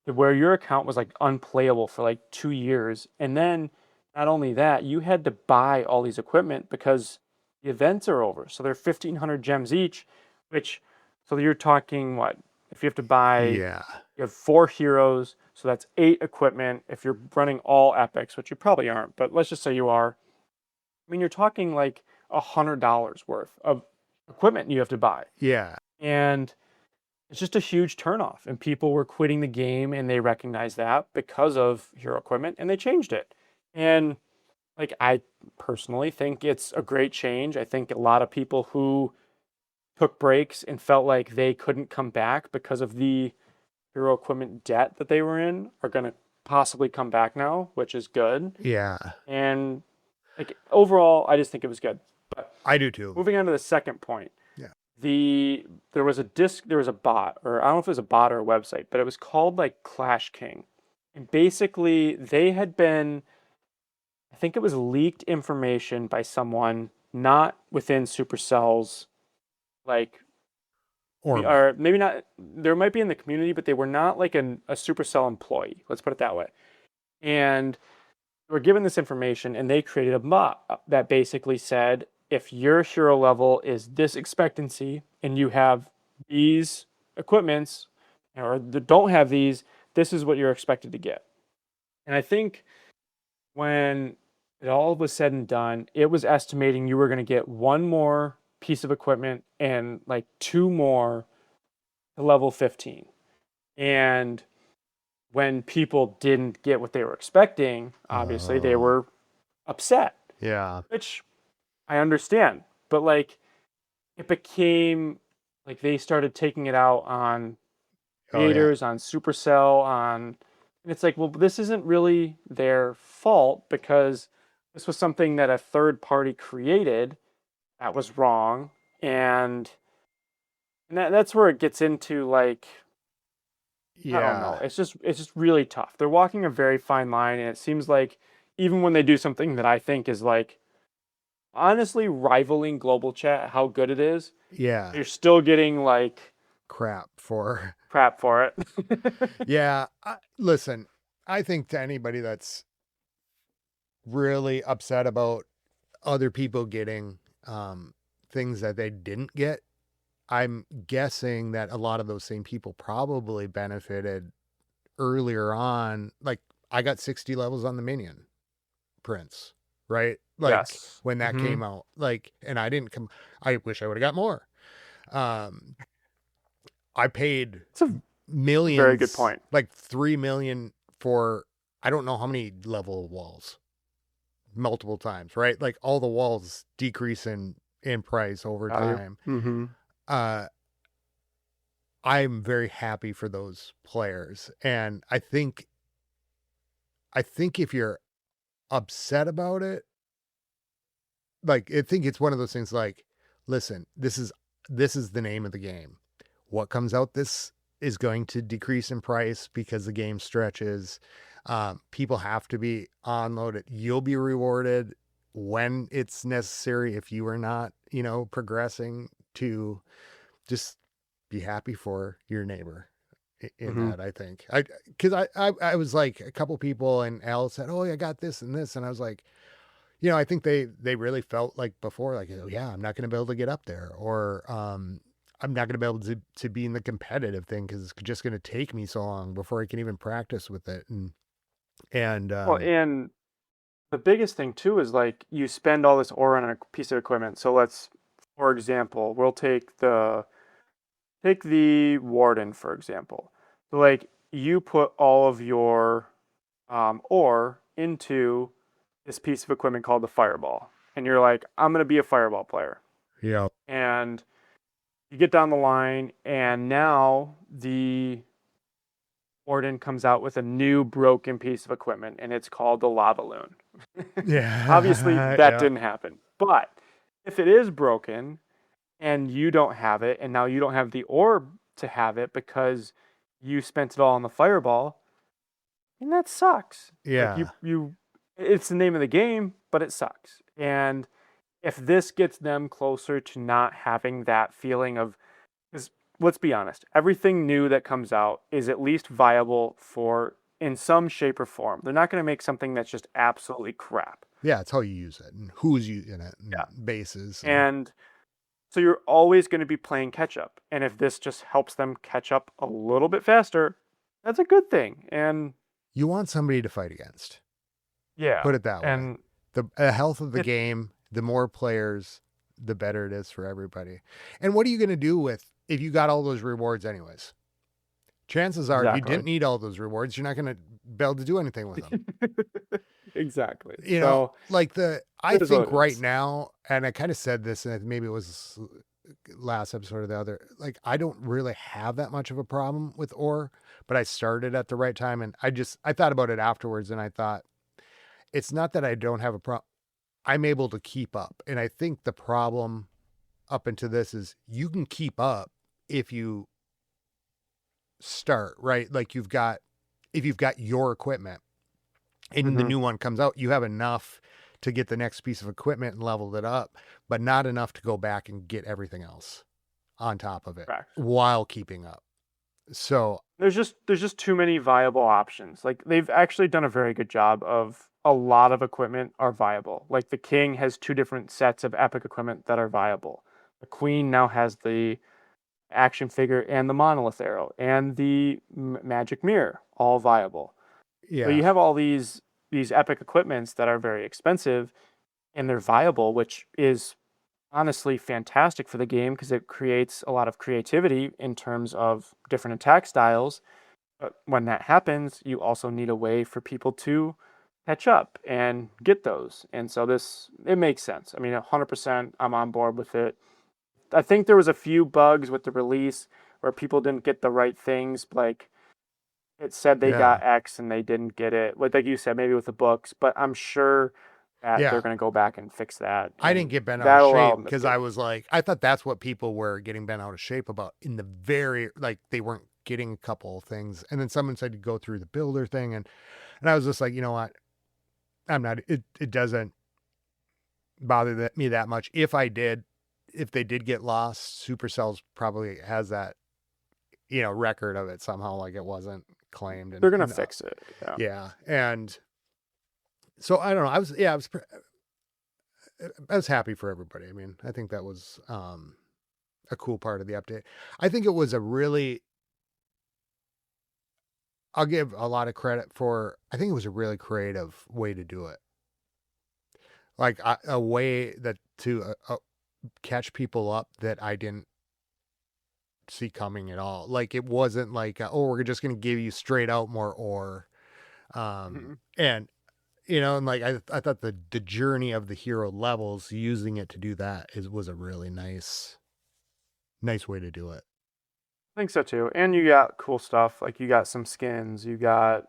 Speaker 2: where your account was like unplayable for like 2 years. And then not only that, you had to buy all these equipment because the events are over. So they're 1,500 gems each, which, so you're talking what? If you have to buy,
Speaker 1: Yeah.
Speaker 2: you have 4 heroes, so that's 8 equipment. If you're running all epics, which you probably aren't, but let's just say you are, I mean, you're talking like $100 worth of equipment you have to buy.
Speaker 1: Yeah.
Speaker 2: And it's just a huge turnoff. And people were quitting the game and they recognized that because of hero equipment and they changed it. And like, I personally think it's a great change. I think a lot of people who took breaks and felt like they couldn't come back because of the hero equipment debt that they were in are going to possibly come back now, which is good.
Speaker 1: Yeah.
Speaker 2: And like overall, I just think it was good. But
Speaker 1: I do too.
Speaker 2: moving on to the second point,
Speaker 1: Yeah.
Speaker 2: there was a bot, or I don't know if it was a bot or a website, but it was called like Clash King. And basically they had been, I think it was leaked information by someone not within Supercell's, like,
Speaker 1: Or
Speaker 2: or maybe not, there might be in the community, but they were not like a Supercell employee. Let's put it that way. And they were given this information and they created a bot that basically said, if your hero level is this expectancy and you have these equipments or don't have these, this is what you're expected to get. And I think when it all was said and done, it was estimating you were going to get one more piece of equipment and like two more to level 15. And when people didn't get what they were expecting, obviously they were upset,
Speaker 1: yeah.
Speaker 2: which I understand. But like, it became like they started taking it out on creators, on Supercell, and it's like, well, this isn't really their fault because this was something that a third party created that was wrong, and that's where it gets into like, I don't know.
Speaker 1: Yeah.
Speaker 2: It's just really tough. They're walking a very fine line, and it seems like even when they do something that I think is like honestly rivaling global chat, how good it is,
Speaker 1: Yeah.
Speaker 2: you're still getting like
Speaker 1: Crap for.
Speaker 2: crap for it.
Speaker 1: Yeah. Listen, I think to anybody that's really upset about other people getting things that they didn't get, I'm guessing that a lot of those same people probably benefited earlier on. Like, I got 60 levels on the minion prince, right? Like
Speaker 2: Yes.
Speaker 1: when that
Speaker 2: Mhm.
Speaker 1: came out, like, and I didn't come, I wish I would have got more. I paid
Speaker 2: It's a
Speaker 1: millions,
Speaker 2: very good point.
Speaker 1: like 3 million for, I don't know how many level walls, multiple times, right? Like all the walls decrease in price over
Speaker 2: Value.
Speaker 1: time.
Speaker 2: Mm-hmm.
Speaker 1: I'm very happy for those players. And I think if you're upset about it, like, I think it's one of those things like, listen, this is the name of the game. What comes out, this is going to decrease in price because the game stretches. People have to be onloaded. You'll be rewarded when it's necessary. If you are not, progressing, to just be happy for your neighbor in
Speaker 2: Mm-hmm.
Speaker 1: that. I think because I was like, a couple people and Al said, oh, I got this and this. And I was like, I think they really felt like before, like, oh yeah, I'm not going to be able to get up there, or I'm not going to be able to be in the competitive thing because it's just going to take me so long before I can even practice with it. And
Speaker 2: Well, and the biggest thing too is like you spend all this ore on a piece of equipment. So let's, for example, we'll take the warden for example. So like you put all of your ore into this piece of equipment called the fireball, and you're like, I'm gonna be a fireball player,
Speaker 1: yeah,
Speaker 2: and you get down the line, and now the warden comes out with a new broken piece of equipment, and it's called the lava loon. Obviously,
Speaker 1: yeah,
Speaker 2: that
Speaker 1: yeah,
Speaker 2: didn't happen. But if it is broken and you don't have it, and now you don't have the orb to have it because you spent it all on the fireball, and that sucks. Like
Speaker 1: yeah,
Speaker 2: it's the name of the game, but it sucks. And if this gets them closer to not having that feeling of, because let's be honest, everything new that comes out is at least viable for in some shape or form. They're not going to make something that's just absolutely crap.
Speaker 1: Yeah, it's how you use it and who's using it and
Speaker 2: Yeah.
Speaker 1: bases.
Speaker 2: And so you're always going to be playing catch up. And if this just helps them catch up a little bit faster, that's a good thing. And
Speaker 1: you want somebody to fight against.
Speaker 2: yeah.
Speaker 1: Put it that way.
Speaker 2: And
Speaker 1: The health of the game, the more players, the better it is for everybody. And what are you going to do with if you got all those rewards anyways? Chances are, if you didn't need all those rewards, you're not going to be able to do anything with them.
Speaker 2: Exactly.
Speaker 1: You know, like I think right
Speaker 2: is.
Speaker 1: now, and I kind of said this, and maybe it was last episode or the other, like I don't really have that much of a problem with ore, but I started at the right time, and I thought about it afterwards, and I thought it's not that I don't have a problem. I'm able to keep up, and I think the problem up into this is you can keep up if you start right. Like if you've got your equipment and the new one comes out, you have enough to get the next piece of equipment and level it up, but not enough to go back and get everything else on top of it while keeping up. So
Speaker 2: there's just too many viable options. Like they've actually done a very good job of a lot of equipment are viable. Like the King has 2 different sets of epic equipment that are viable. The Queen now has the action figure and the monolith arrow and the magic mirror, all viable.
Speaker 1: yeah,
Speaker 2: So you have all these epic equipments that are very expensive and they're viable, which is honestly fantastic for the game because it creates a lot of creativity in terms of different attack styles. But when that happens, you also need a way for people to catch up and get those. And so it makes sense. I mean, 100% I'm on board with it. I think there was a few bugs with the release where people didn't get the right things. Like it said they got X and they didn't get it. Like you said, maybe with the books, but I'm sure that they're going to go back and fix that.
Speaker 1: I didn't get bent out of shape because I was like, I thought that's what people were getting bent out of shape about in the like they weren't getting a couple of things. And then someone said to go through the builder thing. And I was just like, you know what? I'm not, it doesn't bother me that much. If they did get lost, Supercell's probably has that, record of it somehow, like it wasn't claimed. And
Speaker 2: they're going to fix it.
Speaker 1: Yeah. And so I don't know. I was happy for everybody. I mean, I think that was a cool part of the update. I think it was I'll give a lot of credit for, I think it was a really creative way to do it. Like a way that to catch people up that I didn't see coming at all. Like it wasn't like, oh, we're just going to give you straight out more ore. And and like I thought the journey of the hero levels, using it to do that was a really nice way to do it.
Speaker 2: I think so too. And you got cool stuff. Like you got some skins, you got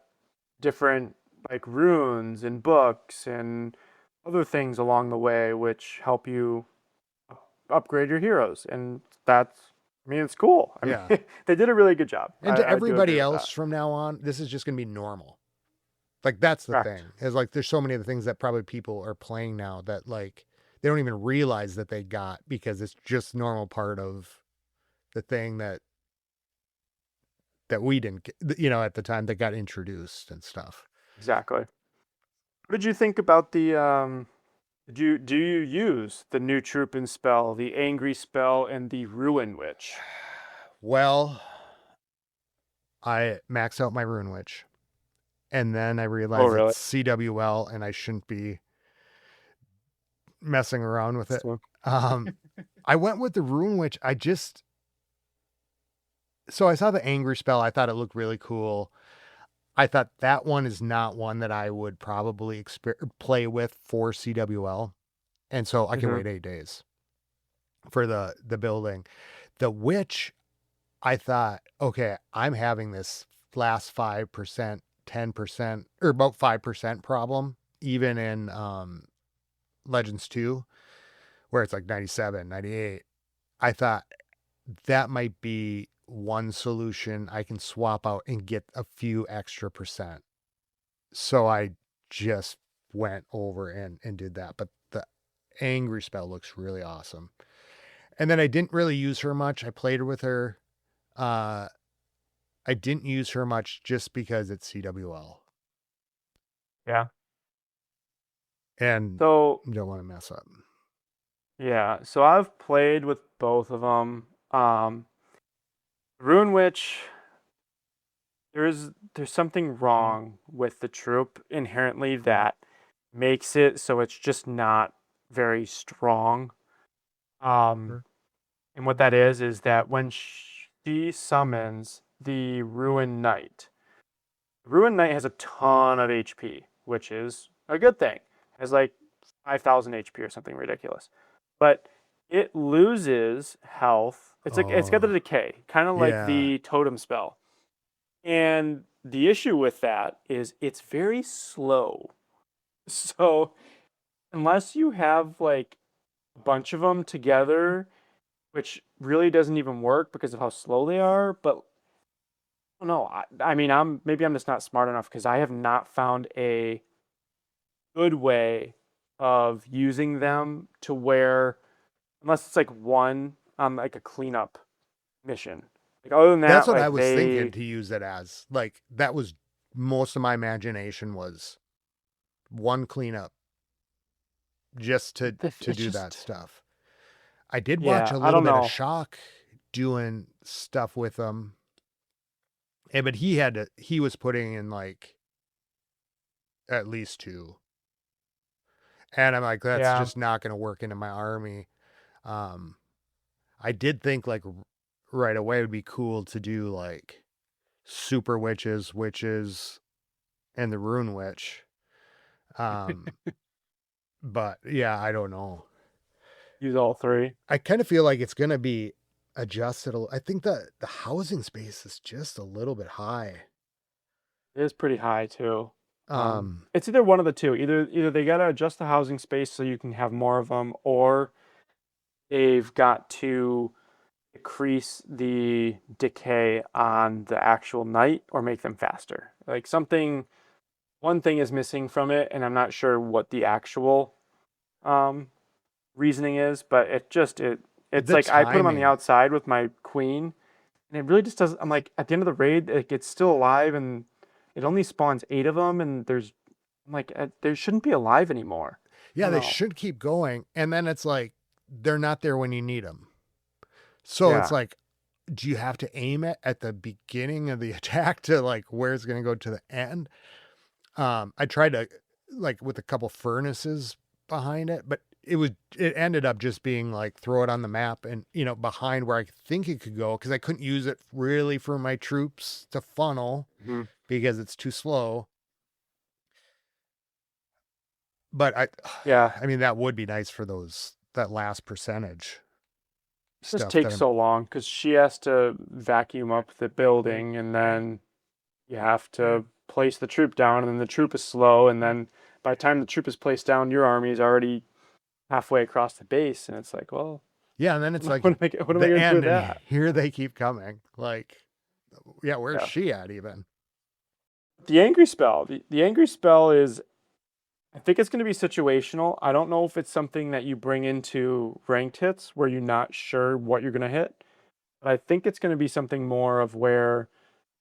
Speaker 2: different like runes and books and other things along the way which help you upgrade your heroes. And it's cool. I mean, they did a really good job.
Speaker 1: And to everybody else from now on, this is just going to be normal. Like that's the thing. Is like there's so many of the things that probably people are playing now that like they don't even realize that they got because it's just normal part of the thing that we didn't get, at the time that got introduced and stuff.
Speaker 2: Exactly. What did you think about the do you use the new Troopin spell, the Angry spell, and the Ruin Witch?
Speaker 1: Well, I maxed out my Ruin Witch. And then I realized it's CWL and I shouldn't be messing around with it. I went with the Ruin Witch. So I saw the Angry spell. I thought it looked really cool. I thought that one is not one that I would probably play with for CWL. And so I can wait 8 days for the building. The Witch, I thought, okay, I'm having this last 5%, 10% or about 5% problem, even in Legends 2, where it's like 97, 98. I thought that might be one solution I can swap out and get a few extra percent. So I just went over and did that. But angry spell looks really awesome. And then I didn't really use her much. I played with her. I didn't use her much just because it's CWL.
Speaker 2: Yeah.
Speaker 1: And
Speaker 2: So
Speaker 1: you don't want to mess up.
Speaker 2: yeah, so I've played with both of them. Rune Witch, there's something wrong with the troop inherently that makes it so it's just not very strong.
Speaker 1: Sure.
Speaker 2: And what that is that when she summons the Ruin Knight, Ruin Knight has a ton of HP, which is a good thing. It has like 5,000 HP or something ridiculous. But it loses health. It's like it's got the
Speaker 1: Oh,
Speaker 2: decay, kind of like
Speaker 1: yeah.
Speaker 2: the totem spell. And the issue with that is it's very slow. So unless you have like a bunch of them together, which really doesn't even work because of how slow they are, but I don't know. I mean, I'm just not smart enough because I have not found a good way of using them to where, unless it's like one on like a cleanup mission. Like other than
Speaker 1: That's
Speaker 2: that,
Speaker 1: what I
Speaker 2: like
Speaker 1: was thinking
Speaker 2: they
Speaker 1: to use it as. Like, that was most of my imagination was one cleanup just to
Speaker 2: it's
Speaker 1: do that
Speaker 2: just
Speaker 1: stuff. I did watch
Speaker 2: yeah,
Speaker 1: a
Speaker 2: I
Speaker 1: little
Speaker 2: don't
Speaker 1: bit of
Speaker 2: know.
Speaker 1: Shock doing stuff with them. But he was putting in like at least two. And I'm like, that's
Speaker 2: Yeah,
Speaker 1: just not going to work into my army. Um, I did think like right away it would be cool to do like super witches, and the rune witch. Um, but yeah, I don't know.
Speaker 2: use all three.
Speaker 1: I kind of feel like it's going to be adjusted. I think that the housing space is just a little bit high.
Speaker 2: It is pretty high too.
Speaker 1: Um,
Speaker 2: It's either one of the two. Either they gotta adjust the housing space so you can have more of them, or they've got to decrease the decay on the actual knight or make them faster. Like something, one thing is missing from it, and I'm not sure what the actual um, reasoning is, but it's
Speaker 1: the
Speaker 2: like I put them on the
Speaker 1: timing.
Speaker 2: outside with my queen, and it really just doesn't. I'm like at the end of the raid, like it's still alive, and it only spawns 8 of them, and I'm like there shouldn't be alive anymore. I
Speaker 1: Yeah,
Speaker 2: don't
Speaker 1: they
Speaker 2: know.
Speaker 1: should keep going. And then it's like they're not there when you need them. So it's
Speaker 2: Yeah.
Speaker 1: like, do you have to aim it at the beginning of the attack to like where it's going to go to the end? I tried to like with a couple furnaces behind it, but it ended up just being like throw it on the map and behind where I think it could go because I couldn't use it really for my troops to funnel
Speaker 2: Mhm.
Speaker 1: because it's too slow. But
Speaker 2: Yeah.
Speaker 1: I mean that would be nice for that last percentage
Speaker 2: Just
Speaker 1: stuff that
Speaker 2: takes
Speaker 1: I'm.
Speaker 2: so long because she has to vacuum up the building, and then you have to place the troop down, and then the troop is slow, and then by the time the troop is placed down, your army is already halfway across the base, and it's like, well,
Speaker 1: Yeah, and then it's like
Speaker 2: what am I
Speaker 1: the
Speaker 2: gonna do with
Speaker 1: end, and
Speaker 2: that?
Speaker 1: here they keep coming. Like, yeah, where's
Speaker 2: Yeah.
Speaker 1: she at even?
Speaker 2: The angry spell. The angry spell is I think it's going to be situational. I don't know if it's something that you bring into ranked hits where you're not sure what you're going to hit, but I think it's going to be something more of where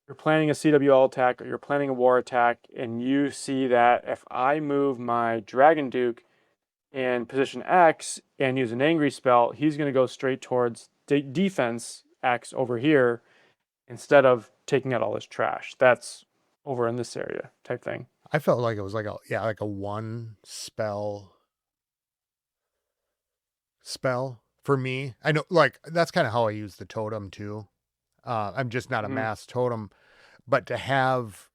Speaker 2: you're planning a CWL attack or you're planning a war attack, and you see that if I move my Dragon Duke in position X and use an angry spell, he's going to go straight towards defense X over here instead of taking out all this trash. That's over in this area type thing.
Speaker 1: I felt like it was like a one spell for me. I know, like that's kind of how I use the totem too. I'm just not a
Speaker 2: Mm-hmm.
Speaker 1: mass totem, but to have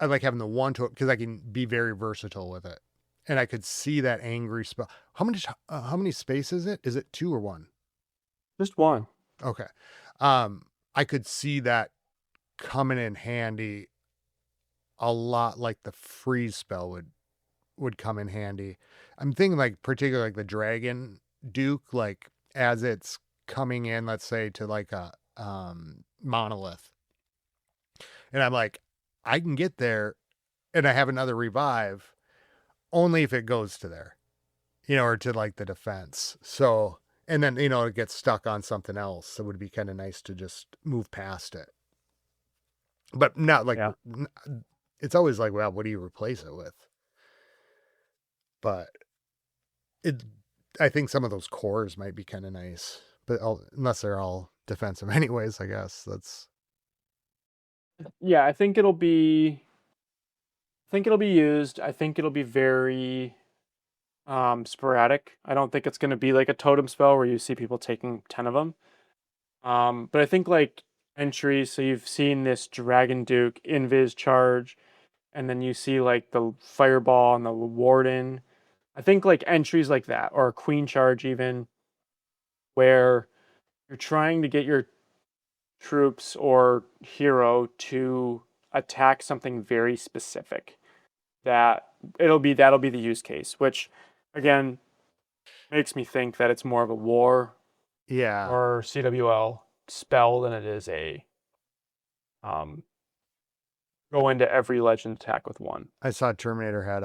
Speaker 1: I like having the one totem because I can be very versatile with it, and I could see that angry spell. How many space is it? Is it two or one?
Speaker 2: Just one.
Speaker 1: Okay. I could see that coming in handy a lot like the freeze spell would come in handy. I'm thinking like particularly like the dragon duke, like as it's coming in, let's say to like a monolith. And I'm like, I can get there and I have another revive only if it goes to there. or to like the defense. So, and then, it gets stuck on something else. So it would be kind of nice to just move past it. But not like,
Speaker 2: Yeah.
Speaker 1: it's always like, well, what do you replace it with? But it, I think some of those cores might be kind of nice, but unless they're all defensive anyways, I guess
Speaker 2: Yeah, I think it'll be used. I think it'll be very sporadic. I don't think it's going to be like a totem spell where you see people taking 10 of them. But I think like entries, so you've seen this Dragon Duke Invis charge, and then you see like the Fireball and the Warden. I think like entries like that, or a Queen charge even, where you're trying to get your troops or hero to attack something very specific. That'll be the use case, which again makes me think that it's more of a war
Speaker 1: yeah.
Speaker 2: or CWL spell than it is a um, go into every legend attack with one.
Speaker 1: I saw Terminator had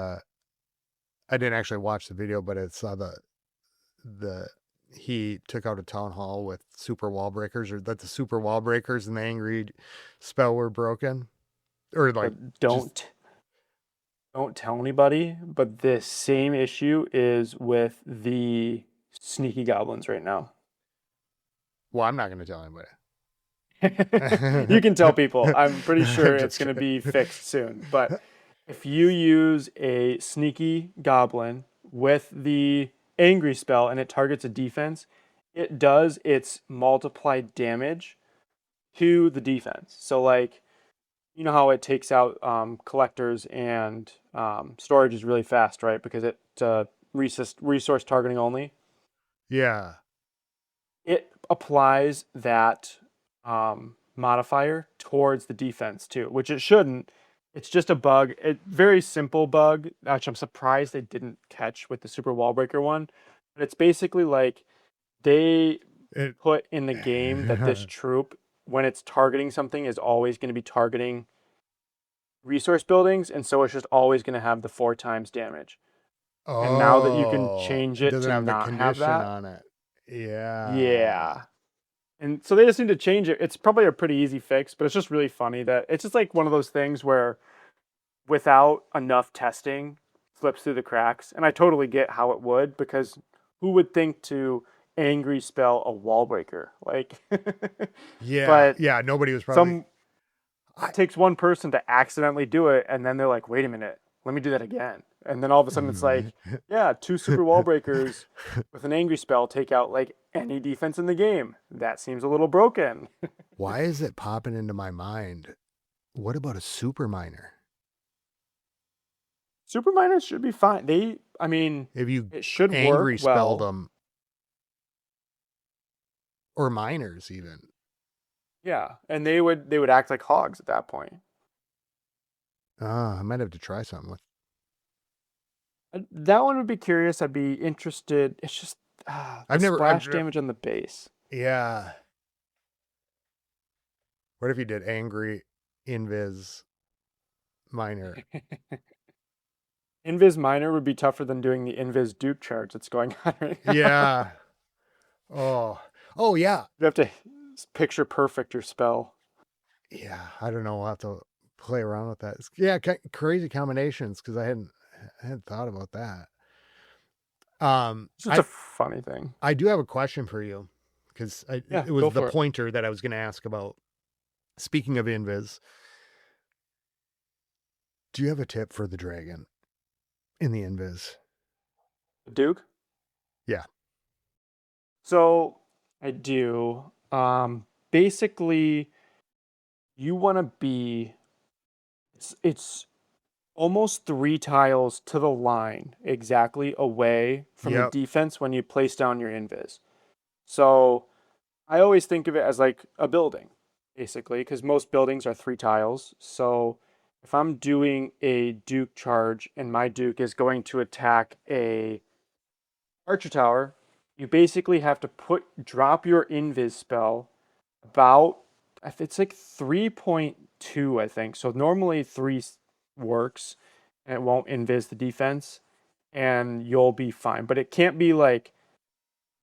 Speaker 1: I didn't actually watch the video, but it saw the he took out a town hall with super wall breakers, or that the super wall breakers and the angry spell were broken, or like
Speaker 2: But
Speaker 1: just
Speaker 2: don't tell anybody. But this same issue is with the sneaky goblins right now.
Speaker 1: well, I'm not going to tell anybody.
Speaker 2: You can tell people. I'm pretty sure
Speaker 1: I'm
Speaker 2: it's
Speaker 1: just
Speaker 2: going to
Speaker 1: kidding.
Speaker 2: be fixed soon. But if you use a sneaky goblin with the angry spell and it targets a defense, it does its multiplied damage to the defense. So like, you know how it takes out collectors and storage is really fast, right? Because it resource targeting only.
Speaker 1: Yeah.
Speaker 2: It applies that modifier towards the defense too, which it shouldn't. It's just a bug, a very simple bug, which I'm surprised they didn't catch with the Super Wall Breaker one. But it's basically like they
Speaker 1: It,
Speaker 2: put in the game that this troop, when it's targeting something, is always going to be targeting resource buildings, and so it's just always going to have the 4 times damage. And now that you can change
Speaker 1: it
Speaker 2: it
Speaker 1: doesn't
Speaker 2: to
Speaker 1: have the
Speaker 2: not have
Speaker 1: condition
Speaker 2: that,
Speaker 1: on it. Yeah.
Speaker 2: yeah. And so they just need to change it. It's probably a pretty easy fix, but it's just really funny that it's just like one of those things where without enough testing slips through the cracks. And I totally get how it would, because who would think to angry spell a wall breaker? Like
Speaker 1: Yeah.
Speaker 2: but
Speaker 1: Yeah. Nobody was probably.
Speaker 2: some
Speaker 1: I,
Speaker 2: takes one person to accidentally do it, and then they're like, wait a minute, let me do that again. And then all of a sudden it's like, yeah, 2 super wall breakers with an angry spell take out like any defense in the game. That seems a little broken.
Speaker 1: why is it popping into my mind? What about a super miner?
Speaker 2: Super miners should be fine. I mean,
Speaker 1: If you
Speaker 2: it should work
Speaker 1: angry spelled
Speaker 2: well.
Speaker 1: them, or miners even.
Speaker 2: Yeah, and they would act like hogs at that point.
Speaker 1: I might have to try something with.
Speaker 2: That one would be curious. I'd be interested. It's just the
Speaker 1: I've never.
Speaker 2: splash damage on the base.
Speaker 1: Yeah. What if you did angry invis miner?
Speaker 2: Invis Minor would be tougher than doing the Invis Duke charge that's going on right now.
Speaker 1: Yeah. Oh. Oh yeah.
Speaker 2: You have to picture perfect your spell.
Speaker 1: Yeah. I don't know. We'll have to play around with that. Yeah, crazy combinations, because I hadn't thought about that.
Speaker 2: It's just a funny thing.
Speaker 1: I do have a question for you, because
Speaker 2: Yeah,
Speaker 1: it was
Speaker 2: go
Speaker 1: the
Speaker 2: for it.
Speaker 1: pointer that I was going to ask about. Speaking of invis, do you have a tip for the dragon in the invis?
Speaker 2: Duke?
Speaker 1: Yeah.
Speaker 2: So I do. Basically, you want to be. It's almost 3 tiles to the line exactly away from the
Speaker 1: Yep.
Speaker 2: defense when you place down your invis. So I always think of it as like a building, basically, because most buildings are 3 tiles. So if I'm doing a Duke charge and my Duke is going to attack a Archer Tower, you basically have to drop your invis spell about, if it's like 3.2, I think. So normally 3 works and it won't invis the defense. and you'll be fine. But it can't be like,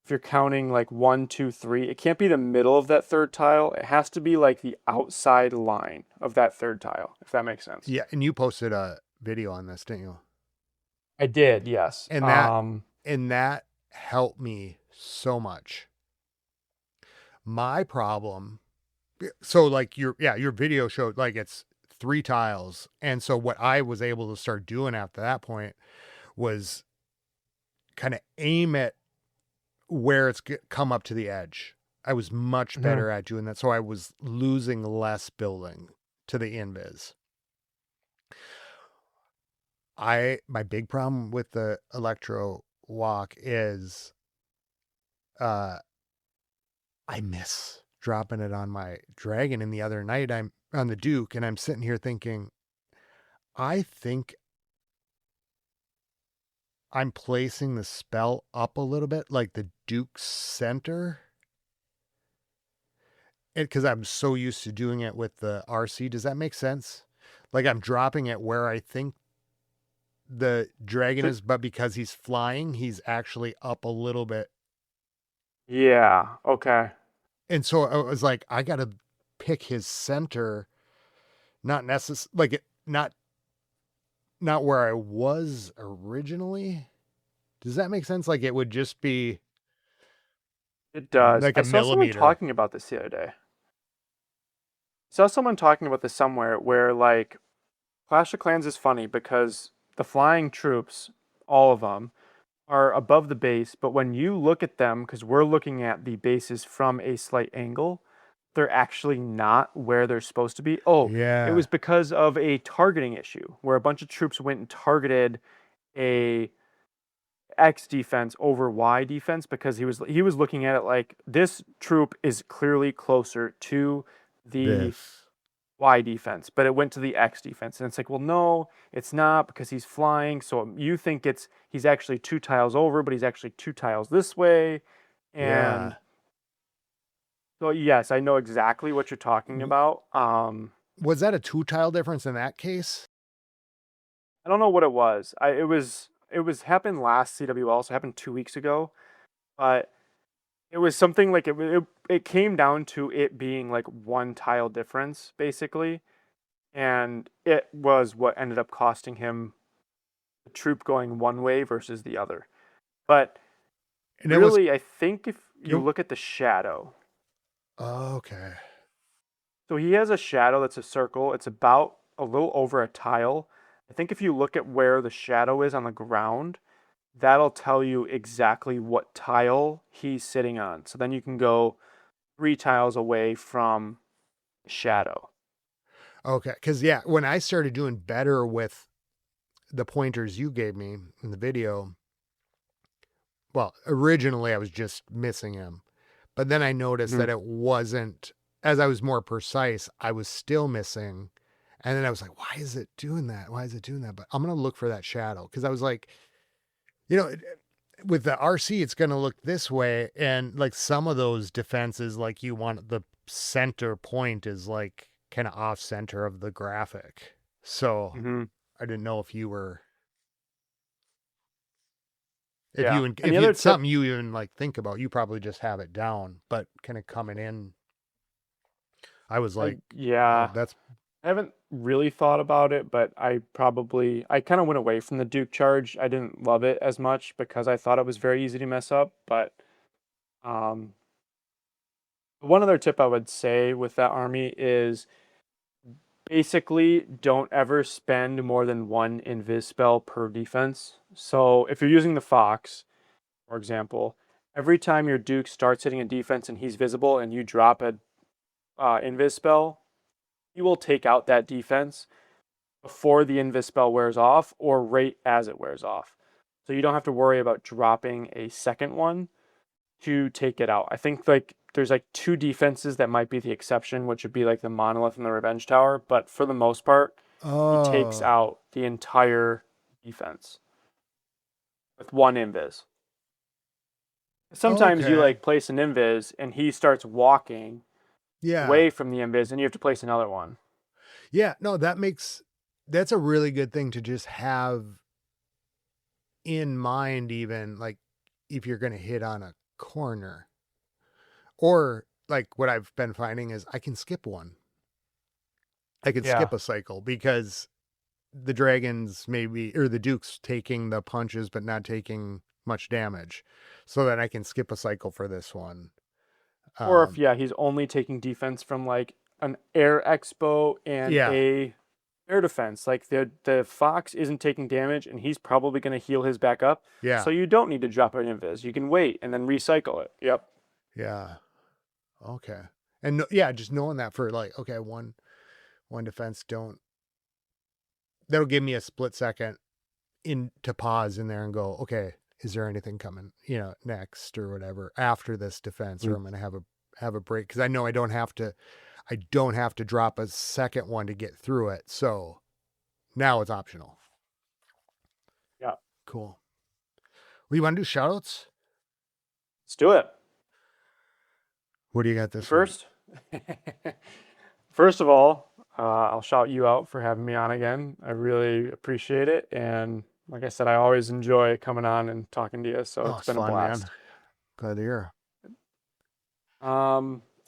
Speaker 2: if you're counting like 1, 2, 3, it can't be the middle of that third tile. It has to be like the outside line of that third tile, if that makes sense.
Speaker 1: Yeah, and you posted a video on this, didn't you?
Speaker 2: I did, yes.
Speaker 1: And that helped me so much. My problem, so like your video showed like it's 3 tiles. And so what I was able to start doing after that point was kind of aim it where it's come up to the edge. I was much better at doing that. So I was losing less building to the invis. My big problem with the Electro walk is I miss dropping it on my dragon. And the other night I'm on the Duke and I'm sitting here thinking, I think I'm placing the spell up a little bit, like the Duke's center. Because I'm so used to doing it with the RC. Does that make sense? Like I'm dropping it where I think the dragon is, but because he's flying, he's actually up a little bit.
Speaker 2: Yeah, okay.
Speaker 1: And so I was like, I got to pick his center, not necessarily like not where I was originally. Does that make sense? Like it would just be
Speaker 2: It does.
Speaker 1: like
Speaker 2: I
Speaker 1: a
Speaker 2: saw someone
Speaker 1: millimeter.
Speaker 2: talking about this the other day. Saw someone talking about this somewhere where like Clash of Clans is funny because the flying troops, all of them, are above the base, but when you look at them, because we're looking at the bases from a slight angle, they're actually not where they're supposed to be. Oh, it
Speaker 1: Yeah.
Speaker 2: was because of a targeting issue where a bunch of troops went and targeted a X defense over Y defense because he was looking at it like this troop is clearly closer to the
Speaker 1: This.
Speaker 2: Y defense, but it went to the X defense. And it's like, well, no, it's not because he's flying. So you think he's actually 2 tiles over, but he's actually 2 tiles this way.
Speaker 1: Yeah.
Speaker 2: And so, yes, I know exactly what you're talking about.
Speaker 1: Was that a 2 tile difference in that case?
Speaker 2: I don't know what it was. It was happened last CWL, so it happened 2 weeks ago. But it was something like it came down to it being like 1 tile difference, basically. And it was what ended up costing him the troop going one way versus the other. But
Speaker 1: And it was
Speaker 2: really, I think if you
Speaker 1: you.
Speaker 2: look at the shadow,
Speaker 1: Okay.
Speaker 2: so he has a shadow that's a circle. It's about a little over a tile. I think if you look at where the shadow is on the ground, that'll tell you exactly what tile he's sitting on. So then you can go 3 tiles away from the shadow.
Speaker 1: Okay. Because, yeah, when I started doing better with the pointers you gave me in the video, well, originally I was just missing him. But then I noticed
Speaker 2: Mm-hmm.
Speaker 1: that it wasn't, as I was more precise, I was still missing. And then I was like, why is it doing that? Why is it doing that? But I'm going to look for that shadow. Because I was like, you know, with the RC, it's going to look this way. And like some of those defenses, like you want the center point is like kind of off center of the graphic. So
Speaker 2: Mm-hmm.
Speaker 1: I didn't know if you were,
Speaker 2: Yeah. And
Speaker 1: if
Speaker 2: the
Speaker 1: you,
Speaker 2: other
Speaker 1: it's
Speaker 2: tip,
Speaker 1: something you even like think about, you probably just have it down, but kind of coming in, I was like, oh,
Speaker 2: yeah,
Speaker 1: that's,
Speaker 2: I haven't really thought about it, but I kind of went away from the Duke charge. I didn't love it as much because I thought it was very easy to mess up. But um, one other tip I would say with that army is basically don't ever spend more than 1 invis spell per defense. So if you're using the Fox, for example, every time your Duke starts hitting a defense and he's visible and you drop a invis spell, he will take out that defense before the invis spell wears off or right as it wears off. So you don't have to worry about dropping a second one to take it out. I think like there's like 2 defenses that might be the exception, which would be like the Monolith and the Revenge Tower, but for the most part, he takes
Speaker 1: oh,
Speaker 2: out the entire defense with 1 invis. Sometimes you
Speaker 1: okay.
Speaker 2: like place an invis and he starts walking
Speaker 1: Yeah.
Speaker 2: away from the invis and you have to place another one.
Speaker 1: Yeah. No, that's a really good thing to just have in mind, even like if you're going to hit on a corner, or like what I've been finding is I can skip one. I can
Speaker 2: Yeah.
Speaker 1: skip a cycle because the dragons maybe, or the duke's taking the punches but not taking much damage, so that I can skip a cycle for this one.
Speaker 2: Or if
Speaker 1: Um,
Speaker 2: he's only taking defense from like an air expo and
Speaker 1: yeah,
Speaker 2: a air defense. Like the fox isn't taking damage and he's probably going to heal his back up.
Speaker 1: yeah,
Speaker 2: So you don't need to drop an invis. You can wait and then recycle it. Yep.
Speaker 1: yeah. Okay, and yeah, just knowing that for like, okay, one defense, don't, that'll give me a split second in to pause in there and go, okay, is there anything coming, next or whatever after this defense, or
Speaker 2: Mm.
Speaker 1: I'm gonna have a break because I know I don't have to drop a second one to get through it. So now it's optional.
Speaker 2: Yeah.
Speaker 1: Cool. Well, you want to do shout outs?
Speaker 2: Let's do it.
Speaker 1: What do you got this week?
Speaker 2: First, first of all, I'll shout you out for having me on again. I really appreciate it. And like I said, I always enjoy coming on and talking to you. So
Speaker 1: Oh,
Speaker 2: it's
Speaker 1: it's
Speaker 2: been a
Speaker 1: fun, man.
Speaker 2: blast.
Speaker 1: Glad to hear.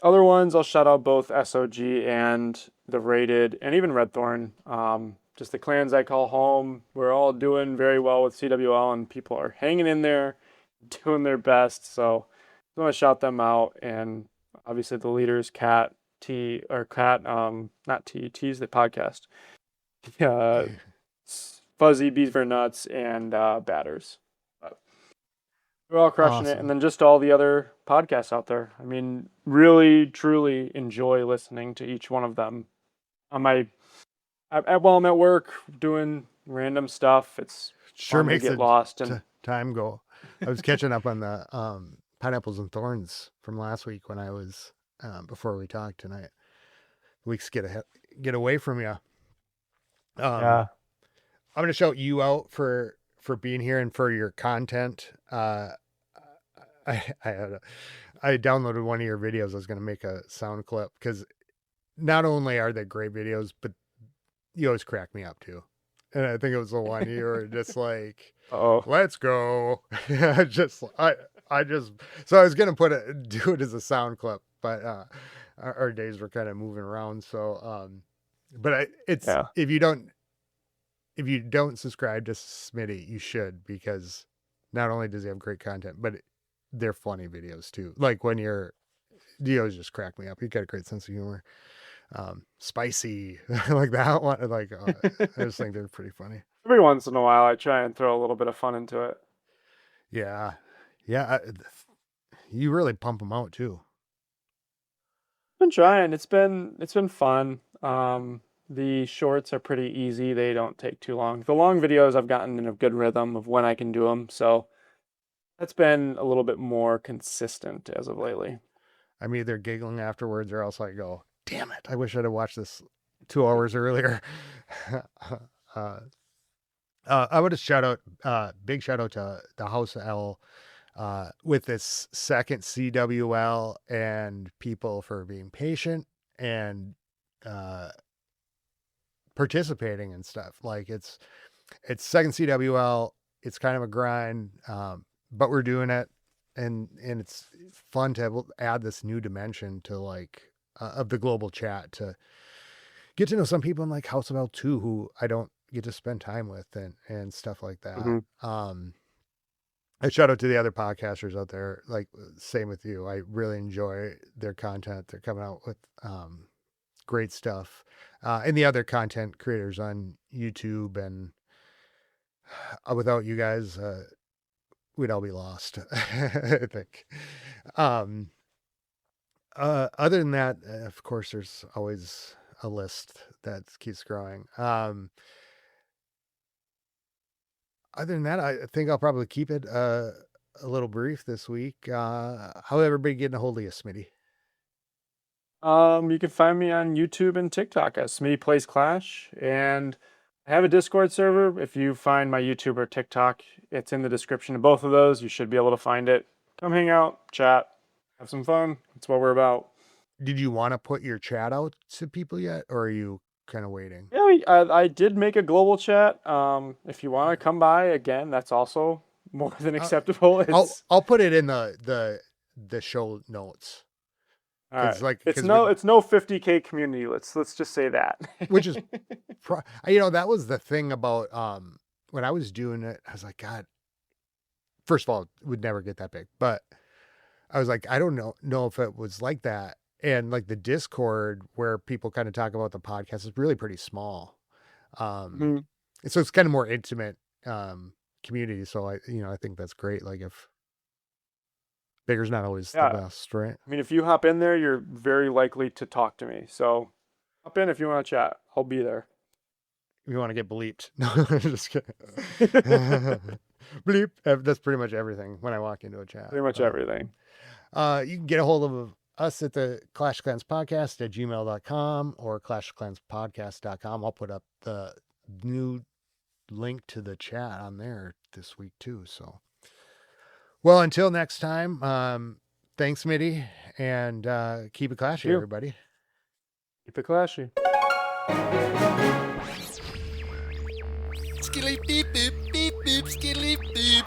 Speaker 2: Other ones, I'll shout out both SOG and the Rated and even Red Thorn. Just the clans I call home. We're all doing very well with CWL and people are hanging in there, doing their best. So I want to shout them out. And obviously the leaders, Cat, T, or Cat, not T, T's the podcast. Uh, Fuzzy, Beaver Nuts, and Batters. We're all crushing it. And
Speaker 1: Awesome.
Speaker 2: then just all the other podcasts out there. I mean, really, truly enjoy listening to each one of them. On my, while I'm at work doing random stuff, it's
Speaker 1: Sure
Speaker 2: fun to
Speaker 1: makes
Speaker 2: get
Speaker 1: the
Speaker 2: lost. And
Speaker 1: time go. I was catching up on the pineapples and thorns from last week when I was before we talked tonight. Weeks get away from you. Um,
Speaker 2: yeah,
Speaker 1: I'm gonna shout you out for being here and for your content. I downloaded one of your videos. I was gonna make a sound clip because not only are they great videos, but you always crack me up too. And I think it was the one you were just like,
Speaker 2: oh,
Speaker 1: "Let's go." I just so I was gonna do it as a sound clip, but our days were kind of moving around. So it's
Speaker 2: yeah,
Speaker 1: if you don't subscribe to Smitty, you should, because not only does he have great content, but they're funny videos too. Like when you always just crack me up. You got a great sense of humor. Spicy like that one. Like I just think they're pretty funny.
Speaker 2: every once in a while, I try and throw a little bit of fun into it.
Speaker 1: Yeah, yeah. You really pump them out too.
Speaker 2: Been trying. It's been fun. The shorts are pretty easy. They don't take too long. The long videos I've gotten in a good rhythm of when I can do them. So that's been a little bit more consistent as of lately.
Speaker 1: I'm either giggling afterwards or else I go, "Damn it! I wish I'd have watched this 2 hours earlier." uh, I would have big shout out to the House L with this second CWL and people for being patient and uh, participating and stuff. Like it's second CWL. It's kind of a grind, but we're doing it, and it's fun to add this new dimension to like of the global chat to get to know some people in like House of L too who I don't get to spend time with and stuff like that.
Speaker 2: Hmm.
Speaker 1: A shout out to the other podcasters out there. Like same with you. I really enjoy their content. They're coming out with great stuff. And the other content creators on YouTube, and without you guys, we'd all be lost. I think. Um, Other than that, of course, there's always a list that keeps growing. Other than that, I think I'll probably keep it a little brief this week. How everybody getting a hold of you, Smitty?
Speaker 2: You can find me on YouTube and TikTok as Smitty Plays Clash, and I have a Discord server. If you find my YouTube or TikTok, it's in the description of both of those. You should be able to find it. Come hang out, chat, have some fun. That's what we're about.
Speaker 1: Did you want to put your chat out to people yet, or are you? kind of waiting?
Speaker 2: Yeah, I did make a global chat. If you want to come by again, that's also more than acceptable. It's
Speaker 1: I'll put it in the show notes.
Speaker 2: all right.
Speaker 1: Like
Speaker 2: It's no 50K community. Let's just say that.
Speaker 1: which is that was the thing about when I was doing it. I was like, God, first of all, it would never get that big, but I was like, I don't know if it was like that. And like the Discord where people kind of talk about the podcast is really pretty small.
Speaker 2: Mhm.
Speaker 1: So it's kind of more intimate community. So I think that's great. Like if bigger's not always the
Speaker 2: Yeah.
Speaker 1: best, right?
Speaker 2: I mean, if you hop in there, you're very likely to talk to me. So hop in if you want to chat. I'll be there.
Speaker 1: You want to get bleeped. No, just kidding. Bleep. That's pretty much everything when I walk into a chat.
Speaker 2: Pretty much everything.
Speaker 1: You can get a hold of us at the Clash Clans Podcast at gmail.com or clashclanspodcast.com. I'll put up the new link to the chat on there this week too. So, well, until next time, thanks, Smitty, and keep it clashy, everybody.
Speaker 2: Keep it clashy.
Speaker 3: Skilly beep beep beep beep skilly beep.